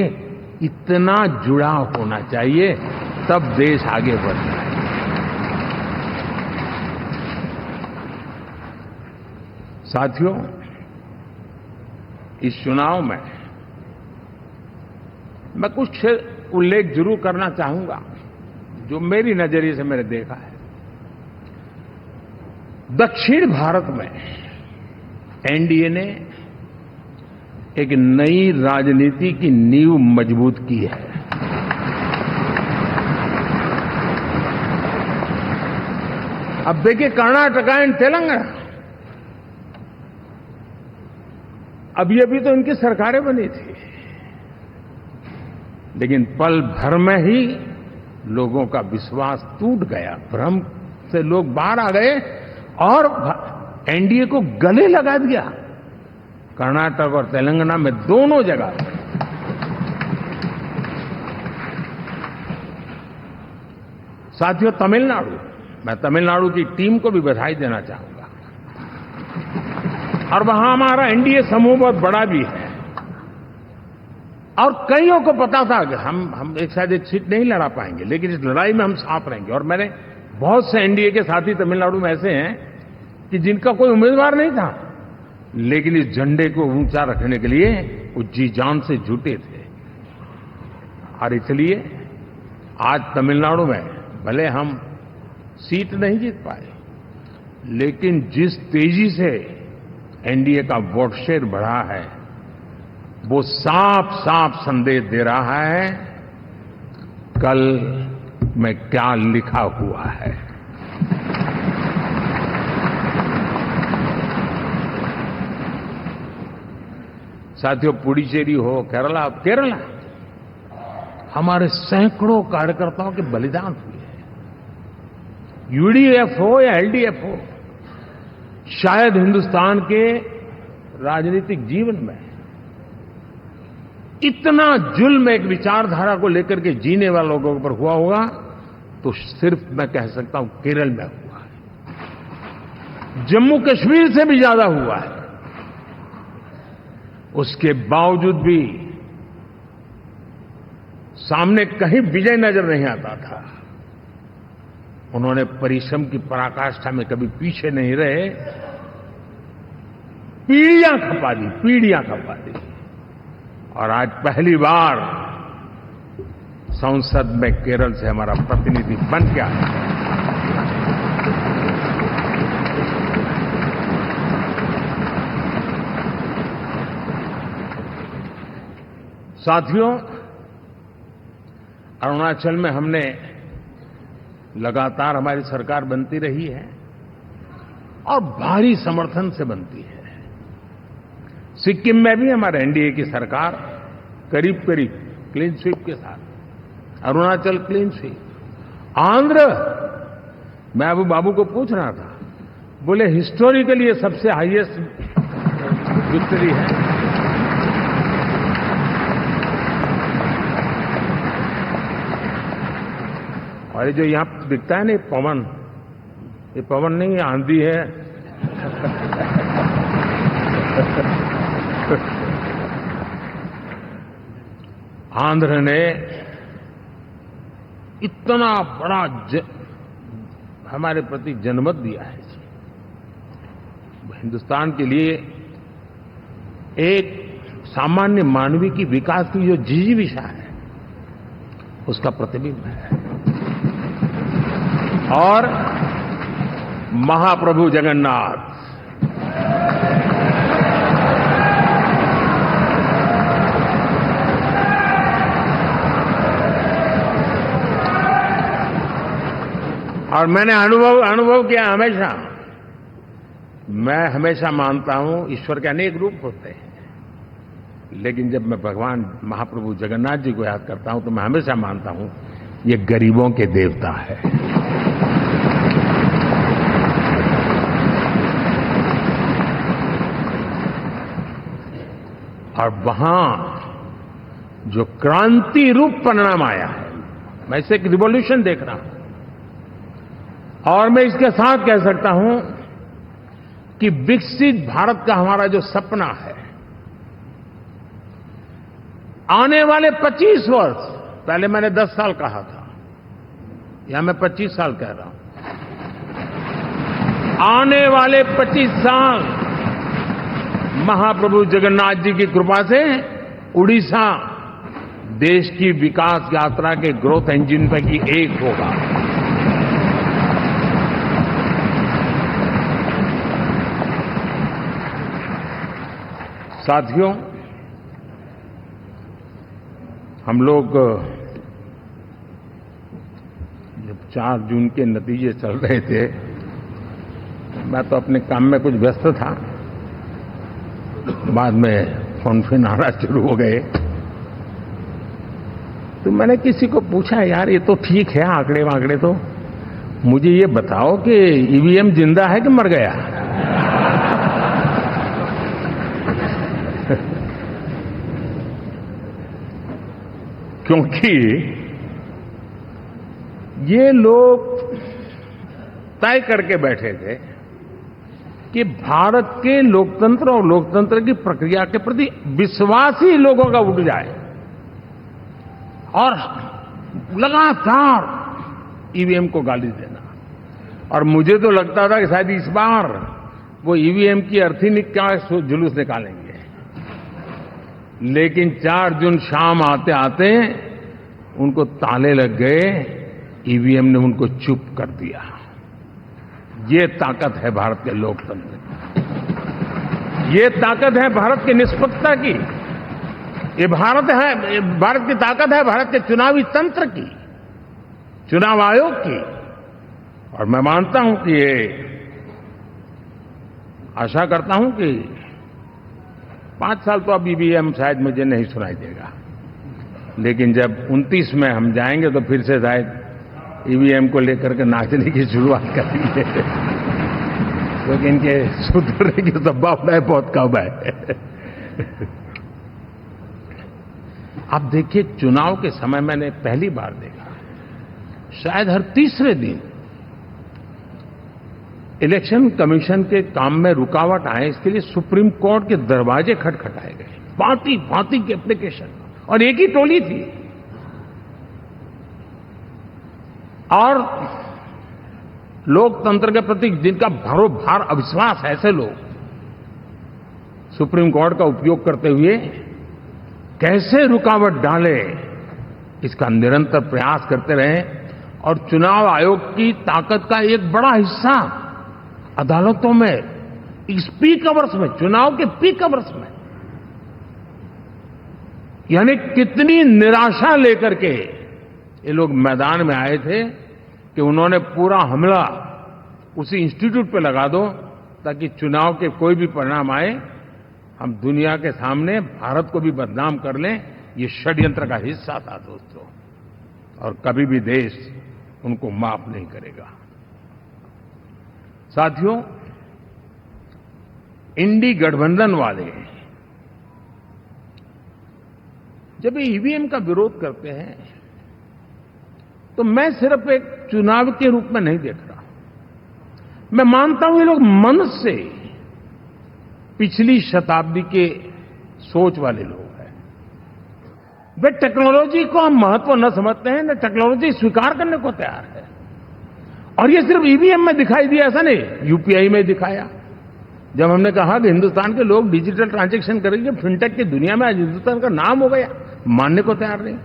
इतना जुड़ाव होना चाहिए, तब देश आगे बढ़ता है। साथियों, इस चुनाव में मैं कुछ उल्लेख जरूर करना चाहूंगा जो मेरी नजरिए से मैंने देखा है। दक्षिण भारत में एनडीए ने एक नई राजनीति की नींव मजबूत की है। अब देखिए कर्नाटक एंड तेलंगाना, अभी तो इनकी सरकारें बनी थी, लेकिन पल भर में ही लोगों का विश्वास टूट गया, भ्रम से लोग बाहर आ गए और एनडीए को गले लगा दिया। कर्नाटक और तेलंगाना में दोनों जगह साथियों, तमिलनाडु, मैं तमिलनाडु की टीम को भी बधाई देना चाहूंगा। और वहां हमारा एनडीए समूह बहुत बड़ा भी है और कईयों को पता था कि हम एक शायद एक सीट नहीं लड़ा पाएंगे, लेकिन इस लड़ाई में हम साथ रहेंगे। और मैंने बहुत से एनडीए के साथी तमिलनाडु में ऐसे हैं कि जिनका कोई उम्मीदवार नहीं था, लेकिन इस झंडे को ऊंचा रखने के लिए वो जी जान से जुटे थे। और इसलिए आज तमिलनाडु में भले हम सीट नहीं जीत पाए, लेकिन जिस तेजी से एनडीए का वोट शेयर बढ़ा है, वो साफ साफ संदेश दे रहा है कल में क्या लिखा हुआ है। साथियों, पुडुचेरी हो, केरला हमारे सैकड़ों कार्यकर्ताओं के बलिदान हुए हैं। यूडीएफ हो या एलडीएफ हो, शायद हिंदुस्तान के राजनीतिक जीवन में इतना जुल्म एक विचारधारा को लेकर के जीने वाले लोगों पर हुआ होगा तो सिर्फ मैं कह सकता हूं केरल में हुआ है। जम्मू कश्मीर से भी ज्यादा हुआ है। उसके बावजूद भी सामने कहीं विजय नजर नहीं आता था। उन्होंने परिश्रम की पराकाष्ठा में कभी पीछे नहीं रहे, पीढ़ियां खपा दी। और आज पहली बार संसद में केरल से हमारा प्रतिनिधि बन के आया। साथियों, अरुणाचल में हमने लगातार हमारी सरकार बनती रही है और भारी समर्थन से बनती है। सिक्किम में भी हमारे एनडीए की सरकार करीब क्लीन स्वीप के साथ, अरुणाचल क्लीन स्वीप। आंध्र, मैं अबू बाबू को पूछ रहा था, बोले हिस्टोरिकली ये सबसे हाईएस्ट विक्ट्री है। और ये जो यहां दिखता है ना पवन, ये पवन नहीं, ये आंधी है। आंध्र ने इतना बड़ा हमारे प्रति जनमत दिया है। हिंदुस्तान के लिए एक सामान्य मानवीय की विकास की जो जिजीविषा है, उसका प्रतिबिंब है। और महाप्रभु जगन्नाथ, और मैंने अनुभव किया हमेशा। मैं हमेशा मानता हूं ईश्वर के अनेक रूप होते हैं, लेकिन जब मैं भगवान महाप्रभु जगन्नाथ जी को याद करता हूं तो मैं हमेशा मानता हूं ये गरीबों के देवता है। और वहां जो क्रांति रूप परिणाम आया है, मैं इसे एक रिवॉल्यूशन देख रहा हूं। और मैं इसके साथ कह सकता हूं कि विकसित भारत का हमारा जो सपना है, आने वाले 25 वर्ष, पहले मैंने 10 साल कहा था, या मैं 25 साल कह रहा हूं, आने वाले 25 साल महाप्रभु जगन्नाथ जी की कृपा से उड़ीसा देश की विकास यात्रा के ग्रोथ इंजन पैकी एक होगा। साथियों, हम लोग जब 4 जून के नतीजे चल रहे थे, मैं तो अपने काम में कुछ व्यस्त था, बाद में फोन आना शुरू हो गए, तो मैंने किसी को पूछा, यार ये तो ठीक है आंकड़े वांकड़े, तो मुझे ये बताओ कि ईवीएम जिंदा है कि मर गया? क्योंकि ये लोग तय करके बैठे थे कि भारत के लोकतंत्र और लोकतंत्र की प्रक्रिया के प्रति विश्वास ही लोगों का उठ जाए, और लगातार ईवीएम को गाली देना। और मुझे तो लगता था कि शायद इस बार वो ईवीएम की अर्थी का जुलूस निकालेंगे, लेकिन 4 जून शाम आते आते उनको ताले लग गए, ईवीएम ने उनको चुप कर दिया। ये ताकत है भारत के लोकतंत्र की, ये ताकत है भारत की निष्पक्षता की, ये भारत की ताकत है भारत के चुनावी तंत्र की, चुनाव आयोग की। और मैं मानता हूं कि ये, आशा करता हूं कि 5 साल तो अब ईवीएम शायद मुझे नहीं सुनाई देगा, लेकिन जब 29 में हम जाएंगे तो फिर से शायद ईवीएम को लेकर के नाचने की शुरुआत करेंगे, क्योंकि इनके सुधरने की संभावना बहुत कम है। आप देखिए, चुनाव के समय मैंने पहली बार देखा, शायद हर तीसरे दिन इलेक्शन कमीशन के काम में रुकावट आए, इसके लिए सुप्रीम कोर्ट के दरवाजे खटखटाए गए, भांति भांति की एप्लीकेशन, और एक ही टोली थी। और लोकतंत्र के प्रति जिनका भरोभार अविश्वास है, ऐसे लोग सुप्रीम कोर्ट का उपयोग करते हुए कैसे रुकावट डाले, इसका निरंतर प्रयास करते रहे। और चुनाव आयोग की ताकत का एक बड़ा हिस्सा अदालतों में, इस पीक आवर्स में, चुनाव के पीक आवर्स में, यानी कितनी निराशा लेकर के ये लोग मैदान में आए थे कि उन्होंने पूरा हमला उसी इंस्टीट्यूट पे लगा दो, ताकि चुनाव के कोई भी परिणाम आए, हम दुनिया के सामने भारत को भी बदनाम कर लें। ये षड्यंत्र का हिस्सा था दोस्तों, और कभी भी देश उनको माफ नहीं करेगा। साथियों, इंडी गठबंधन वाले जब ईवीएम का विरोध करते हैं तो मैं सिर्फ एक चुनाव के रूप में नहीं देख रहा, मैं मानता हूं ये लोग मन से पिछली शताब्दी के सोच वाले लोग हैं। वे टेक्नोलॉजी को हम महत्व न समझते हैं, न टेक्नोलॉजी स्वीकार करने को तैयार है। और ये सिर्फ ईवीएम में दिखाई दिया, ऐसा नहीं, यूपीआई में दिखाया। जब हमने कहा कि हिंदुस्तान के लोग डिजिटल ट्रांजैक्शन करेंगे, फिनटेक की दुनिया में आज हिंदुस्तान का नाम हो गया, मानने को तैयार नहीं।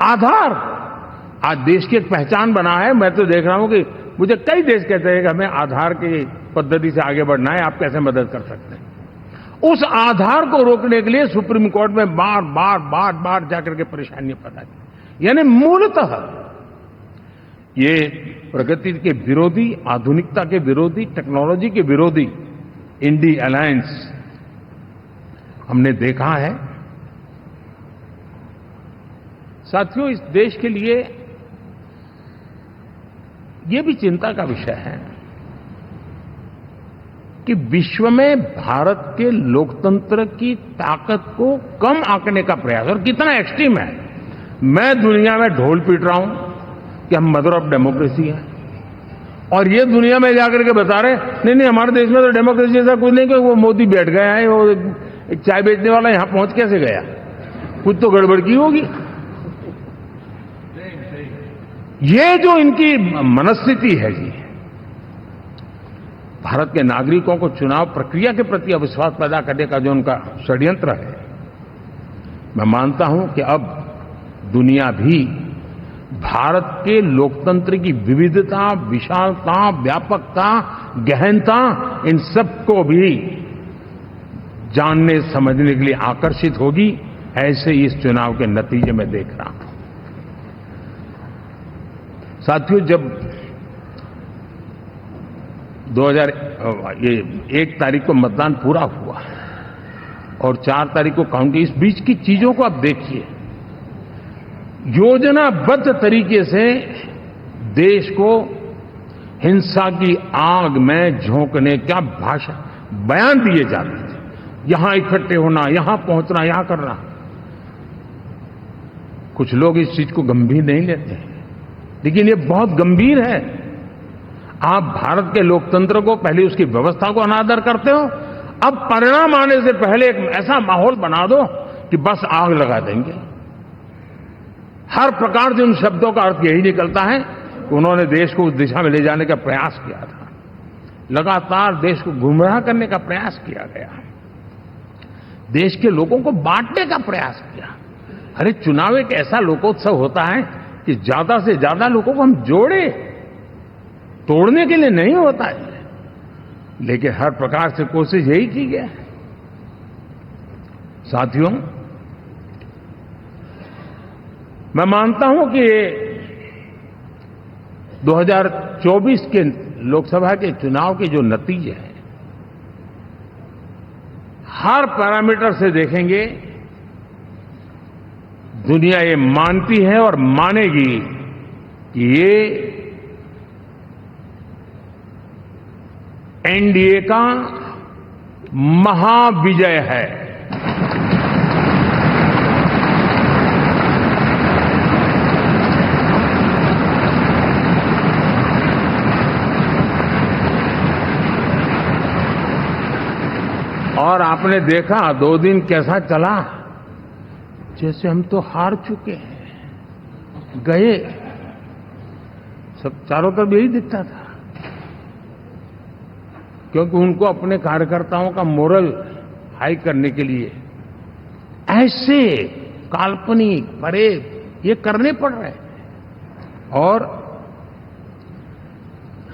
आधार आज देश की एक पहचान बना है। मैं तो देख रहा हूं कि मुझे कई देश कहते हैं कि हमें आधार की पद्धति से आगे बढ़ना है, आप कैसे मदद कर सकते हैं। उस आधार को रोकने के लिए सुप्रीम कोर्ट में बार बार जाकर के परेशानियां पैदा की। यानी मूलतः ये प्रगति के विरोधी, आधुनिकता के विरोधी, टेक्नोलॉजी के विरोधी इंडी अलायंस हमने देखा है। साथियों, इस देश के लिए ये भी चिंता का विषय है कि विश्व में भारत के लोकतंत्र की ताकत को कम आंकने का प्रयास, और कितना एक्सट्रीम है। मैं दुनिया में ढोल पीट रहा हूं, कि हम मदर ऑफ डेमोक्रेसी हैं, और ये दुनिया में जाकर के बता रहे नहीं हमारे देश में तो डेमोक्रेसी जैसा कुछ नहीं, क्योंकि वो मोदी बैठ गया है, वो एक चाय बेचने वाला यहां पहुंच कैसे गया, कुछ तो गड़बड़ की होगी। ये जो इनकी मनस्थिति है जी, भारत के नागरिकों को चुनाव प्रक्रिया के प्रति अविश्वास पैदा करने का जो उनका षड्यंत्र है, मैं मानता हूं कि अब दुनिया भी भारत के लोकतंत्र की विविधता, विशालता, व्यापकता, गहनता, इन सबको भी जानने समझने के लिए आकर्षित होगी। ऐसे इस चुनाव के नतीजे में देख रहा हूं। साथियों, जब 1 तारीख को मतदान पूरा हुआ और 4 तारीख को काउंटिंग, इस बीच की चीजों को आप देखिए। योजनाबद्ध तरीके से देश को हिंसा की आग में झोंकने का बयान दिए जाते थे। यहां इकट्ठे होना, यहां पहुंचना, यहां करना। कुछ लोग इस चीज को गंभीर नहीं लेते, लेकिन ये बहुत गंभीर है। आप भारत के लोकतंत्र को, पहले उसकी व्यवस्था को अनादर करते हो, अब परिणाम आने से पहले एक ऐसा माहौल बना दो कि बस आग लगा देंगे। हर प्रकार से उन शब्दों का अर्थ यही निकलता है कि उन्होंने देश को उस दिशा में ले जाने का प्रयास किया था। लगातार देश को गुमराह करने का प्रयास किया गया, देश के लोगों को बांटने का प्रयास किया। अरे चुनाव एक ऐसा लोकोत्सव होता है कि ज्यादा से ज्यादा लोगों को हम जोड़े, तोड़ने के लिए नहीं होता है। लेकिन हर प्रकार से कोशिश यही की गई। साथियों, मैं मानता हूं कि 2024 के लोकसभा के चुनाव के जो नतीजे हैं, हर पैरामीटर से देखेंगे, दुनिया ये मानती है और मानेगी कि ये एनडीए का महाविजय है। और आपने देखा 2 दिन कैसा चला, जैसे हम तो हार चुके हैं, गए। सब चारों तरफ यही दिखता था, क्योंकि उनको अपने कार्यकर्ताओं का मोरल हाई करने के लिए ऐसे काल्पनिक परेड ये करने पड़ रहे हैं। और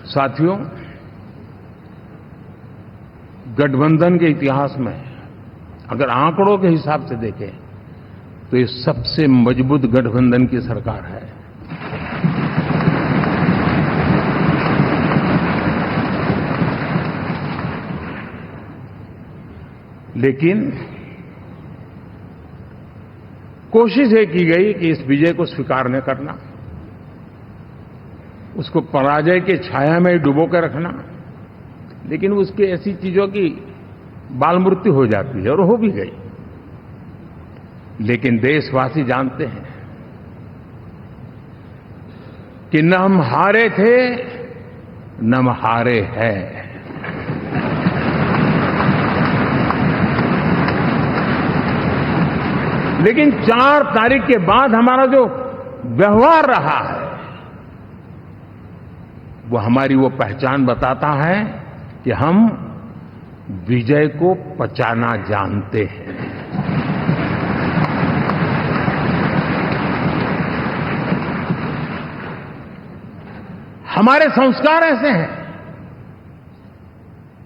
साथियों, गठबंधन के इतिहास में अगर आंकड़ों के हिसाब से देखें तो ये सबसे मजबूत गठबंधन की सरकार है। लेकिन कोशिश ये की गई कि इस विजय को स्वीकार न करना, उसको पराजय के छाया में डुबो कर रखना। लेकिन उसकी ऐसी चीजों की बाल मृत्यु हो जाती है, और हो भी गई। लेकिन देशवासी जानते हैं कि न हम हारे थे, न हम हारे हैं। लेकिन 4 तारीख के बाद हमारा जो व्यवहार रहा है, वो हमारी वो पहचान बताता है कि हम विजय को पचाना जानते हैं। हमारे संस्कार ऐसे हैं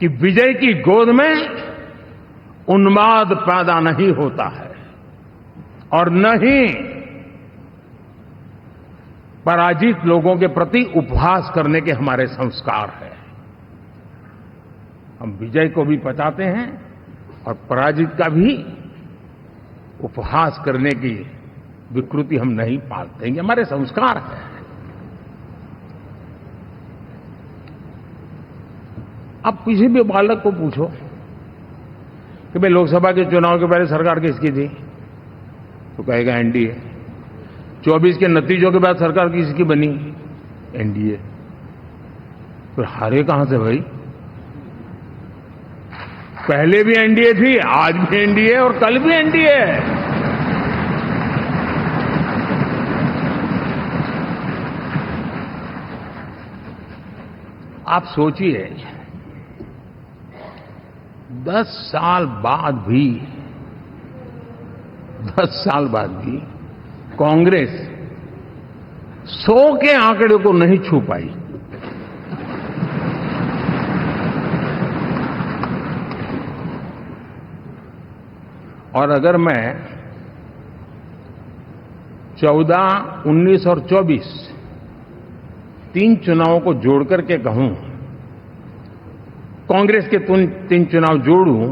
कि विजय की गोद में उन्माद पैदा नहीं होता है, और न ही पराजित लोगों के प्रति उपहास करने के हमारे संस्कार हैं। हम विजय को भी पचाते हैं और पराजित का भी उपहास करने की विकृति हम नहीं पालते हैं। हमारे संस्कार हैं। अब किसी भी बालक को पूछो कि भाई लोकसभा के चुनाव के पहले सरकार किसकी थी, तो कहेगा एनडीए। 24 के नतीजों के बाद सरकार किसकी बनी? एनडीए। फिर हारे कहां से भाई? पहले भी एनडीए थी, आज भी एनडीए और कल भी एनडीए है। आप सोचिए 10 साल बाद भी कांग्रेस 100 के आंकड़े को नहीं छू पाई। और अगर मैं 14, 19 और 24 तीन चुनावों को जोड़ करके कहूं, कांग्रेस के 3 चुनाव जोड़ूं,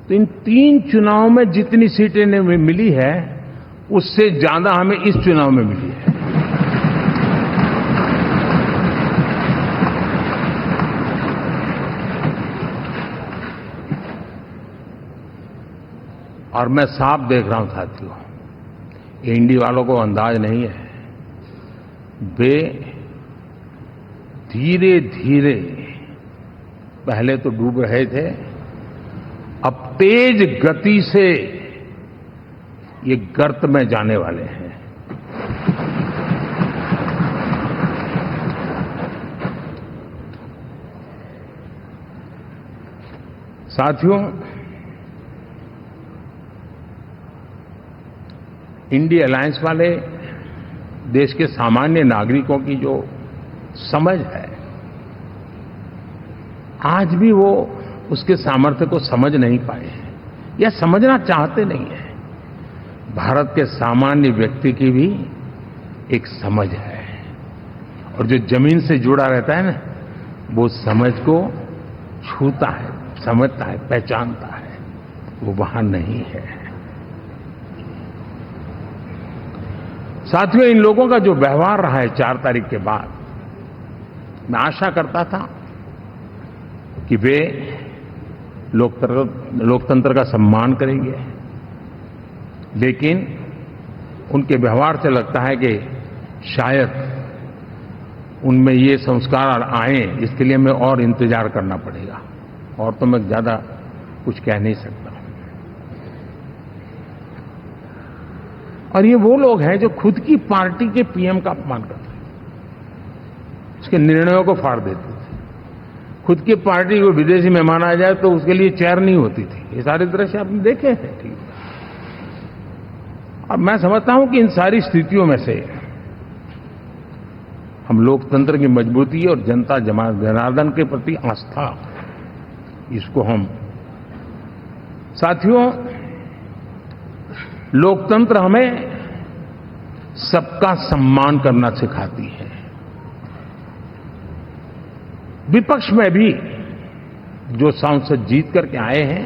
तो इन 3 चुनावों में जितनी सीटें मिली है उससे ज्यादा हमें इस चुनाव में मिली है। और मैं साफ देख रहा हूं साथियों, एनडीए वालों को अंदाज नहीं है। वे धीरे धीरे पहले तो डूब रहे थे, अब तेज गति से ये गर्त में जाने वाले हैं। साथियों, इंडिया अलायंस वाले देश के सामान्य नागरिकों की जो समझ है, आज भी वो उसके सामर्थ्य को समझ नहीं पाए हैं या समझना चाहते नहीं है। भारत के सामान्य व्यक्ति की भी एक समझ है, और जो जमीन से जुड़ा रहता है ना, वो समझ को छूता है, समझता है, पहचानता है, वो वहां नहीं है। साथियों, इन लोगों का जो व्यवहार रहा है 4 तारीख के बाद, मैं आशा करता था कि वे लोकतंत्र का सम्मान करेंगे, लेकिन उनके व्यवहार से लगता है कि शायद उनमें ये संस्कार आए, इसके लिए हमें और इंतजार करना पड़ेगा। और तो मैं ज्यादा कुछ कह नहीं सकता। और ये वो लोग हैं जो खुद की पार्टी के पीएम का अपमान करते हैं, उसके निर्णयों को फाड़ देते थे। खुद की पार्टी को विदेशी मेहमान आ जाए तो उसके लिए चेयर नहीं होती थी। ये सारे दृश्य आपने देखे हैं, ठीक है। और मैं समझता हूं कि इन सारी स्थितियों में से हम लोकतंत्र की मजबूती और जनता जनार्दन के प्रति आस्था, इसको हम, साथियों, लोकतंत्र हमें सबका सम्मान करना सिखाती है। विपक्ष में भी जो सांसद जीत करके आए हैं,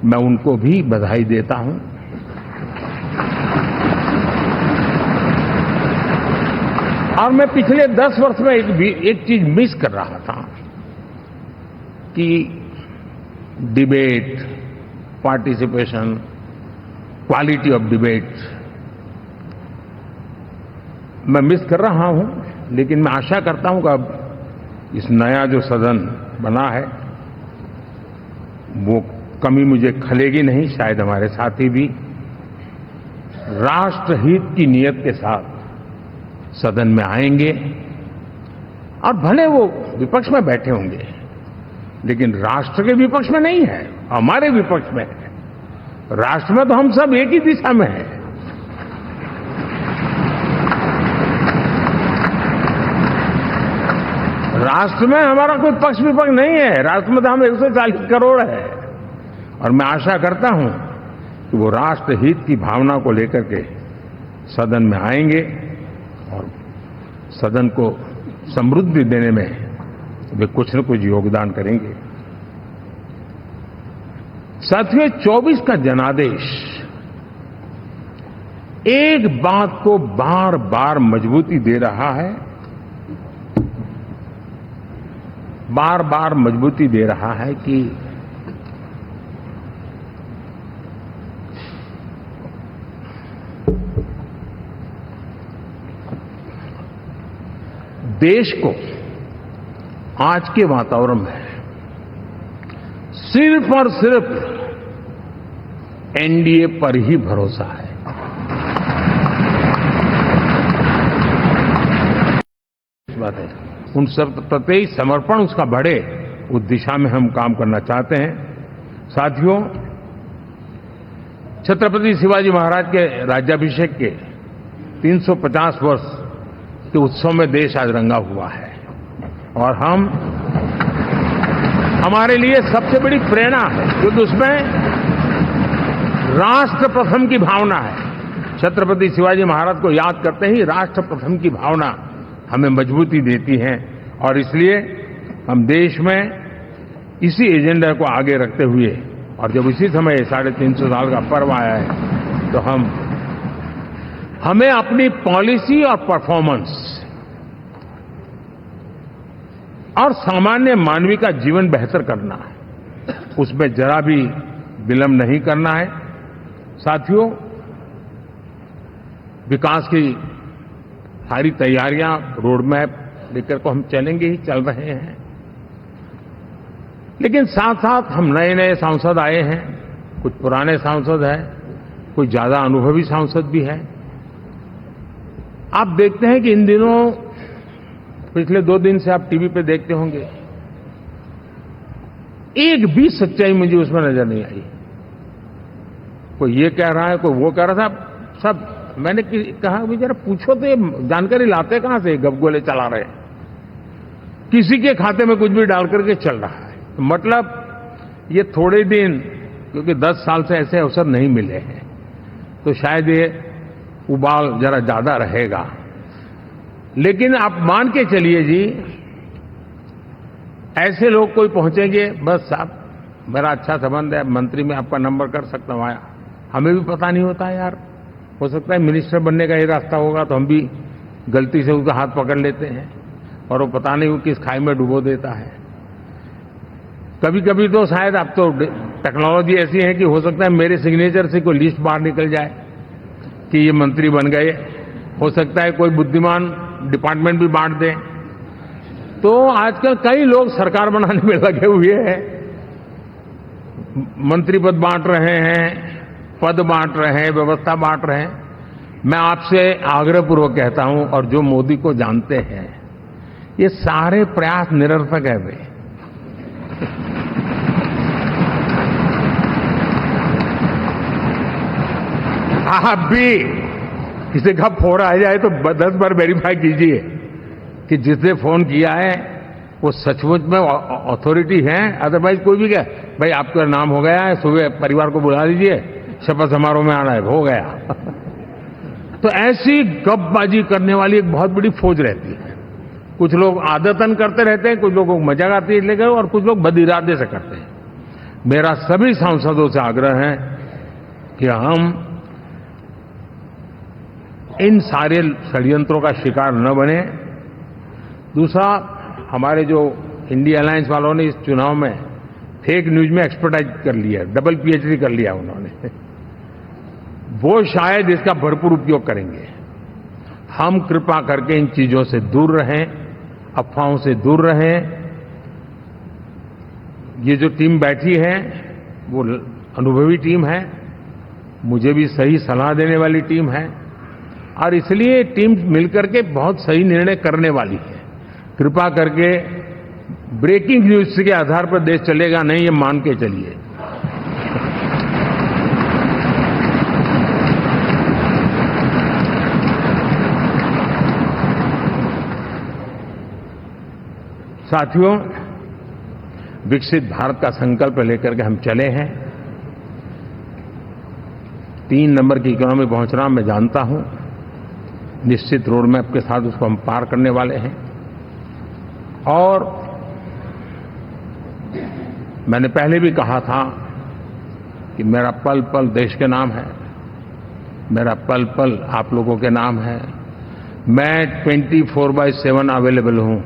मैं उनको भी बधाई देता हूं। और मैं पिछले 10 वर्ष में एक चीज मिस कर रहा था कि debate, participation, quality of debate मैं मिस कर रहा हूं। लेकिन मैं आशा करता हूं कि अब इस नया जो सदन बना है, वो कमी मुझे खलेगी नहीं। शायद हमारे साथी भी राष्ट्रहित की नीयत के साथ सदन में आएंगे, और भले वो विपक्ष में बैठे होंगे, लेकिन राष्ट्र के विपक्ष में नहीं है, हमारे विपक्ष में है। राष्ट्र में तो हम सब एक ही दिशा में हैं। राष्ट्र में हमारा कोई पक्ष विपक्ष नहीं है। राष्ट्र में तो हम 140 करोड़ है। और मैं आशा करता हूं कि वो राष्ट्रहित की भावना को लेकर के सदन में आएंगे और सदन को समृद्धि देने में वे कुछ न कुछ योगदान करेंगे। साथियों, 24 का जनादेश एक बात को बार बार मजबूती दे रहा है, बार बार मजबूती दे रहा है कि देश को आज के वातावरण में सिर्फ और सिर्फ एनडीए पर ही भरोसा है। बात है उन सब प्रति समर्पण उसका बढ़े, उस दिशा में हम काम करना चाहते हैं। साथियों, छत्रपति शिवाजी महाराज के राज्याभिषेक के 350 वर्ष के उत्सव में देश आज रंगा हुआ है और हमारे लिए सबसे बड़ी प्रेरणा है क्योंकि उसमें राष्ट्र प्रथम की भावना है। छत्रपति शिवाजी महाराज को याद करते ही राष्ट्र प्रथम की भावना हमें मजबूती देती है और इसलिए हम देश में इसी एजेंडा को आगे रखते हुए और जब इसी समय 350 साल का पर्व आया है तो हमें अपनी पॉलिसी और परफॉर्मेंस और सामान्य मानवीय का जीवन बेहतर करना है, उसमें जरा भी विलंब नहीं करना है। साथियों, विकास की सारी तैयारियां, रोड मैप लेकर को हम चलेंगे ही, चल रहे हैं, लेकिन साथ साथ हम नए नए सांसद आए हैं, कुछ पुराने सांसद हैं, कुछ ज्यादा अनुभवी सांसद भी हैं। आप देखते हैं कि इन दिनों पिछले 2 दिन से आप टीवी पे देखते होंगे, एक भी सच्चाई मुझे उसमें नजर नहीं आई। कोई ये कह रहा है, कोई वो कह रहा था, सब मैंने कहा भी जरा पूछो तो ये जानकारी लाते कहां से, गपगोले चला रहे हैं, किसी के खाते में कुछ भी डाल करके चल रहा है। तो मतलब ये थोड़े दिन, क्योंकि 10 साल से ऐसे अवसर नहीं मिले हैं, तो शायद ये उबाल जरा ज्यादा रहेगा। लेकिन आप मान के चलिए जी, ऐसे लोग कोई पहुंचेंगे, बस साहब मेरा अच्छा संबंध है, मंत्री में आपका नंबर कर सकता हूं, आया, हमें भी पता नहीं होता यार, हो सकता है मिनिस्टर बनने का ये रास्ता होगा तो हम भी गलती से उसका हाथ पकड़ लेते हैं और वो पता नहीं वो किस खाई में डुबो देता है। कभी कभी तो शायद अब तो टेक्नोलॉजी ऐसी है कि हो सकता है मेरे सिग्नेचर से कोई लिस्ट बाहर निकल जाए कि ये मंत्री बन गए, हो सकता है कोई बुद्धिमान डिपार्टमेंट भी बांट दे। तो आजकल कई लोग सरकार बनाने में लगे हुए हैं, मंत्री पद बांट रहे हैं, पद बांट रहे हैं, व्यवस्था बांट रहे हैं। मैं आपसे आग्रहपूर्वक कहता हूं, और जो मोदी को जानते हैं, ये सारे प्रयास निरर्थक है वे। आप भी किसी का फोन आ जाए तो 10 बार वेरीफाई कीजिए कि जिसने फोन किया है वो सचमुच में अथॉरिटी है। अदरवाइज कोई भी कहे भाई आपका नाम हो गया है, सुबह परिवार को बुला लीजिए, शपथ समारोह में आना है, हो गया। तो ऐसी गपबाजी करने वाली एक बहुत बड़ी फौज रहती है। कुछ लोग आदतन करते रहते हैं, कुछ लोगों को मजाक आती है लेकर, और कुछ लोग बदइरादे से करते हैं। मेरा सभी सांसदों से आग्रह है कि हम इन सारे षड्यंत्रों का शिकार न बने। दूसरा, हमारे जो इंडिया अलायंस वालों ने इस चुनाव में फेक न्यूज में एक्सपर्टाइज कर लिया, डबल पीएचडी कर लिया उन्होंने, वो शायद इसका भरपूर उपयोग करेंगे। हम कृपा करके इन चीजों से दूर रहें, अफवाहों से दूर रहें। ये जो टीम बैठी है वो अनुभवी टीम है, मुझे भी सही सलाह देने वाली टीम है, और इसलिए टीम मिलकर के बहुत सही निर्णय करने वाली है। कृपा करके ब्रेकिंग न्यूज के आधार पर देश चलेगा नहीं, ये मान के चलिए। साथियों, विकसित भारत का संकल्प लेकर के हम चले हैं। 3 नंबर की इकोनॉमी पहुंचना मैं जानता हूं, निश्चित रोड मैप के साथ उसको हम पार करने वाले हैं। और मैंने पहले भी कहा था कि मेरा पल पल देश के नाम है, मेरा पल पल आप लोगों के नाम है। मैं 24/7 अवेलेबल हूं।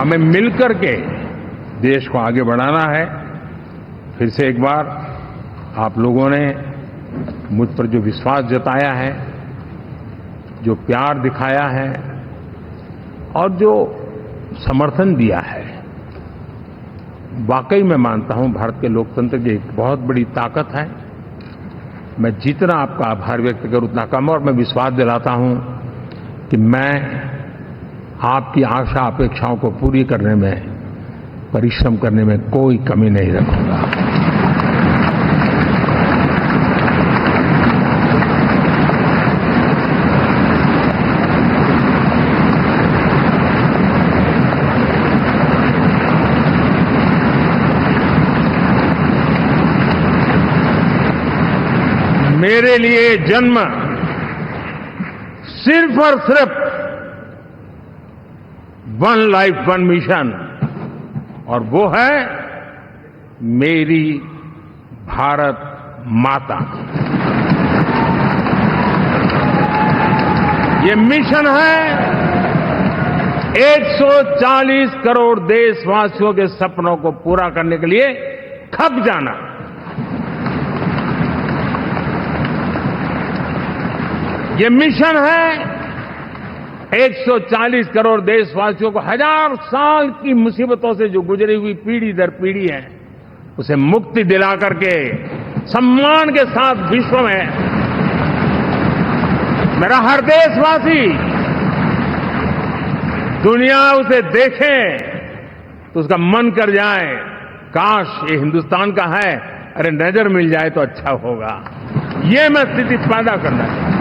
हमें मिलकर के देश को आगे बढ़ाना है। फिर से एक बार आप लोगों ने मुझ पर जो विश्वास जताया है, जो प्यार दिखाया है और जो समर्थन दिया है, वाकई मैं मानता हूं भारत के लोकतंत्र की एक बहुत बड़ी ताकत है। मैं जितना आपका आभार व्यक्त करूं उतना कम, और मैं विश्वास दिलाता हूं कि मैं आपकी आशा अपेक्षाओं को पूरी करने में, परिश्रम करने में कोई कमी नहीं रखूंगा। मेरे लिए जन्म सिर्फ और सिर्फ वन लाइफ वन मिशन, और वो है मेरी भारत माता। ये मिशन है 140 करोड़ देशवासियों के सपनों को पूरा करने के लिए खप जाना। ये मिशन है 140 करोड़ देशवासियों को हजार साल की मुसीबतों से जो गुजरी हुई पीढ़ी दर पीढ़ी है, उसे मुक्ति दिला करके सम्मान के साथ विश्व में मेरा हर देशवासी दुनिया उसे देखे तो उसका मन कर जाए, काश ये हिंदुस्तान का है, अरे नजर मिल जाए तो अच्छा होगा। ये मैं स्थिति पैदा करना चाहता हूं।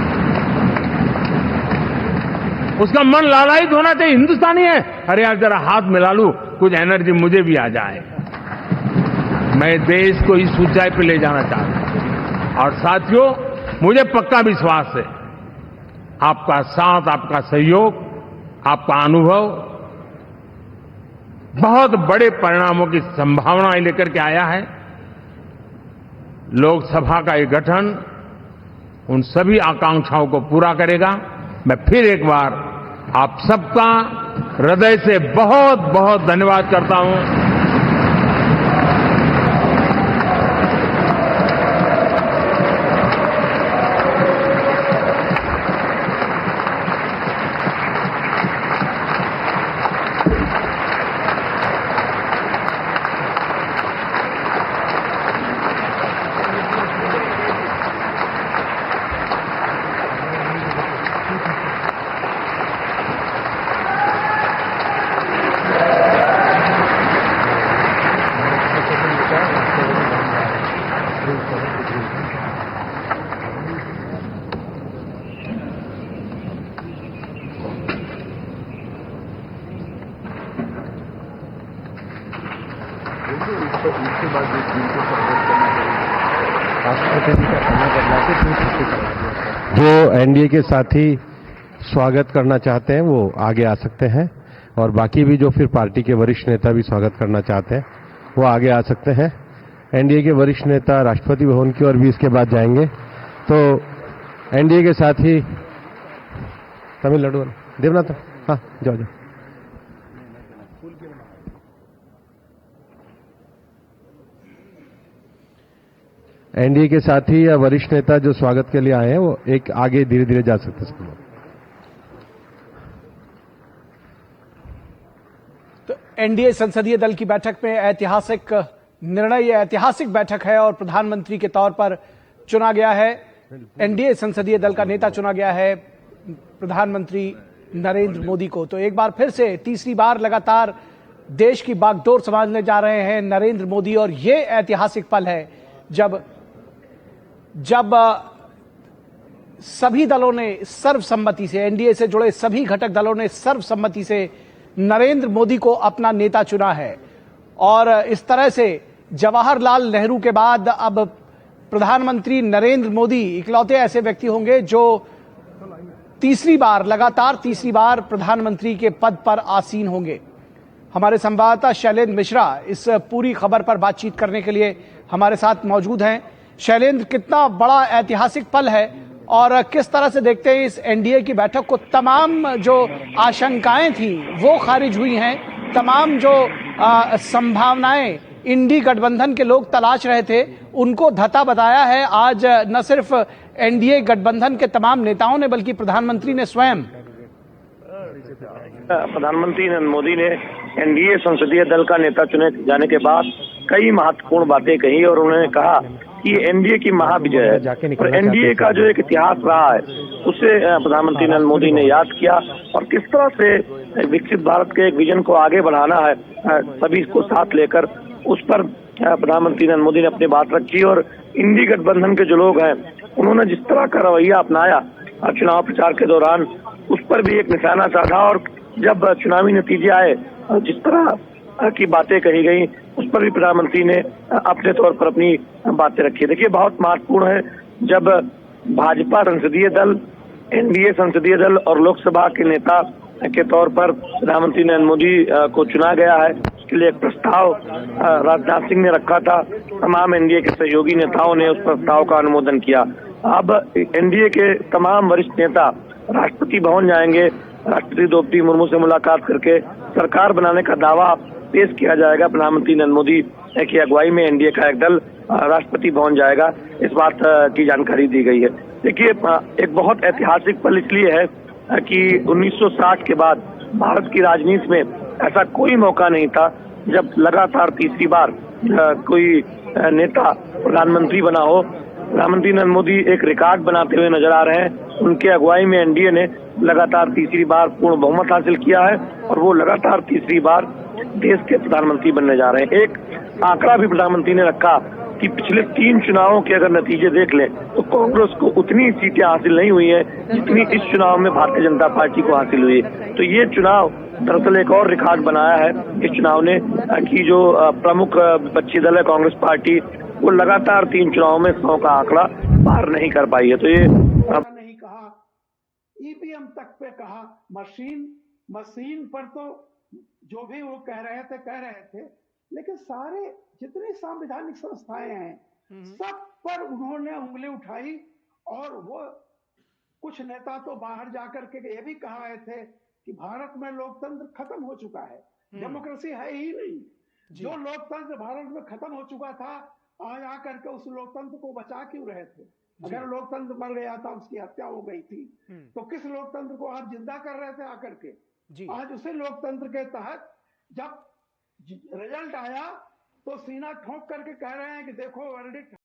उसका मन लालायित होना चाहिए, हिंदुस्तानी है, अरे यार जरा हाथ मिला लूं, कुछ एनर्जी मुझे भी आ जाए। मैं देश को इस ऊंचाई पे ले जाना चाहता हूं। और साथियों, मुझे पक्का विश्वास है आपका साथ, आपका सहयोग, आपका अनुभव बहुत बड़े परिणामों की संभावनाएं लेकर के आया है। लोकसभा का ये गठन उन सभी आकांक्षाओं को पूरा करेगा। मैं फिर एक बार आप सबका हृदय से बहुत बहुत धन्यवाद करता हूं। जो एनडीए के साथी स्वागत करना चाहते हैं वो आगे आ सकते हैं, और बाकी भी जो फिर पार्टी के वरिष्ठ नेता भी स्वागत करना चाहते हैं वो आगे आ सकते हैं। एनडीए के वरिष्ठ नेता राष्ट्रपति भवन की ओर भी इसके बाद जाएंगे। तो एनडीए के साथी तमिलनाडु देवनाथ, हाँ जाओ जाओ। एनडीए के साथी या वरिष्ठ नेता जो स्वागत के लिए आए हैं वो एक आगे धीरे धीरे जा सकते हैं। तो एनडीए संसदीय दल की बैठक में ऐतिहासिक निर्णय, ये ऐतिहासिक बैठक है और प्रधानमंत्री के तौर पर चुना गया है, एनडीए संसदीय दल का नेता चुना गया है प्रधानमंत्री नरेंद्र मोदी को। तो एक बार फिर से तीसरी बार लगातार देश की बागडोर संभालने जा रहे हैं नरेंद्र मोदी, और ये ऐतिहासिक पल है जब सभी दलों ने सर्वसम्मति से, एनडीए से जुड़े सभी घटक दलों ने सर्वसम्मति से नरेंद्र मोदी को अपना नेता चुना है। और इस तरह से जवाहरलाल नेहरू के बाद अब प्रधानमंत्री नरेंद्र मोदी इकलौते ऐसे व्यक्ति होंगे जो लगातार तीसरी बार प्रधानमंत्री के पद पर आसीन होंगे। हमारे संवाददाता शैलेंद्र मिश्रा इस पूरी खबर पर बातचीत करने के लिए हमारे साथ मौजूद हैं। शैलेंद्र, कितना बड़ा ऐतिहासिक पल है और किस तरह से देखते हैं इस एनडीए की बैठक को? तमाम जो आशंकाएं थी वो खारिज हुई हैं, तमाम जो संभावनाएं इंडी गठबंधन के लोग तलाश रहे थे, उनको धता बताया है आज न सिर्फ एनडीए गठबंधन के तमाम नेताओं ने बल्कि प्रधानमंत्री ने स्वयं। प्रधानमंत्री नरेंद्र मोदी ने एनडीए संसदीय दल का नेता चुने जाने के बाद कई महत्वपूर्ण बातें कही और उन्होंने कहा कि एनडीए की महाविजय है और एनडीए का जो एक इतिहास रहा है उसे प्रधानमंत्री नरेंद्र मोदी ने याद किया और किस तरह से विकसित भारत के एक विजन को आगे बढ़ाना है सभी को साथ लेकर, उस पर प्रधानमंत्री नरेंद्र मोदी ने अपनी बात रखी। और इंडी गठबंधन के जो लोग हैं उन्होंने जिस तरह का रवैया अपनाया चुनाव प्रचार के दौरान, उस पर भी एक निशाना साधा और जब चुनावी नतीजे आए जिस तरह की बातें कही गई उस पर भी प्रधानमंत्री ने अपने तौर पर अपनी बातें रखी। देखिए, बहुत महत्वपूर्ण है जब भाजपा संसदीय दल, एनडीए संसदीय दल और लोकसभा के नेता के तौर पर प्रधानमंत्री नरेंद्र मोदी को चुना गया है। उसके लिए एक प्रस्ताव राजनाथ सिंह ने रखा था, तमाम एनडीए के सहयोगी नेताओं ने उस प्रस्ताव का अनुमोदन किया। अब एनडीए के तमाम वरिष्ठ नेता राष्ट्रपति भवन जाएंगे, राष्ट्रपति द्रौपदी मुर्मू से मुलाकात करके सरकार बनाने का दावा पेश किया जाएगा। प्रधानमंत्री नरेंद्र मोदी की अगुवाई में एनडीए का एक दल राष्ट्रपति भवन जाएगा, इस बात की जानकारी दी गई है। देखिए, एक बहुत ऐतिहासिक पल इसलिए है कि 1960 के बाद भारत की राजनीति में ऐसा कोई मौका नहीं था जब लगातार तीसरी बार कोई नेता प्रधानमंत्री बना हो। प्रधानमंत्री नरेंद्र मोदी एक रिकॉर्ड बनाते हुए नजर आ रहे हैं। उनके अगुवाई में एनडीए ने लगातार तीसरी बार पूर्ण बहुमत हासिल किया है और वो लगातार तीसरी बार देश के प्रधानमंत्री बनने जा रहे हैं। एक आंकड़ा भी प्रधानमंत्री ने रखा कि पिछले 3 चुनावों के अगर नतीजे देख लें तो कांग्रेस को उतनी सीटें हासिल नहीं हुई है जितनी इस चुनाव में भारतीय जनता पार्टी को हासिल हुई है। तो ये चुनाव दरअसल एक और रिकॉर्ड बनाया है इस चुनाव ने कि जो प्रमुख विपक्षी दल है कांग्रेस पार्टी, वो लगातार 3 चुनावों में 100 का आंकड़ा पार नहीं कर पाई है। तो ये नहीं कहा, ईवीएम तक पे कहा, मशीन पर तो जो भी वो कह रहे थे, लेकिन सारे जितनी संवैधानिक संस्थाएं हैं सब पर उन्होंने उंगली उठाई। और वो कुछ नेता तो बाहर जाकर के ये भी कहा रहे थे कि भारत में लोकतंत्र खत्म हो चुका है, डेमोक्रेसी है ही नहीं। जो लोकतंत्र भारत में खत्म हो चुका था, आज आकर के उस लोकतंत्र को बचा क्यों रहे थे? अगर लोकतंत्र मर गया था, उसकी हत्या हो गई थी, तो किस लोकतंत्र को आप जिंदा कर रहे थे आकर के? आज उसी लोकतंत्र के तहत जब रिजल्ट आया तो सीना ठोक करके कह रहे हैं कि देखो वर्डिक्ट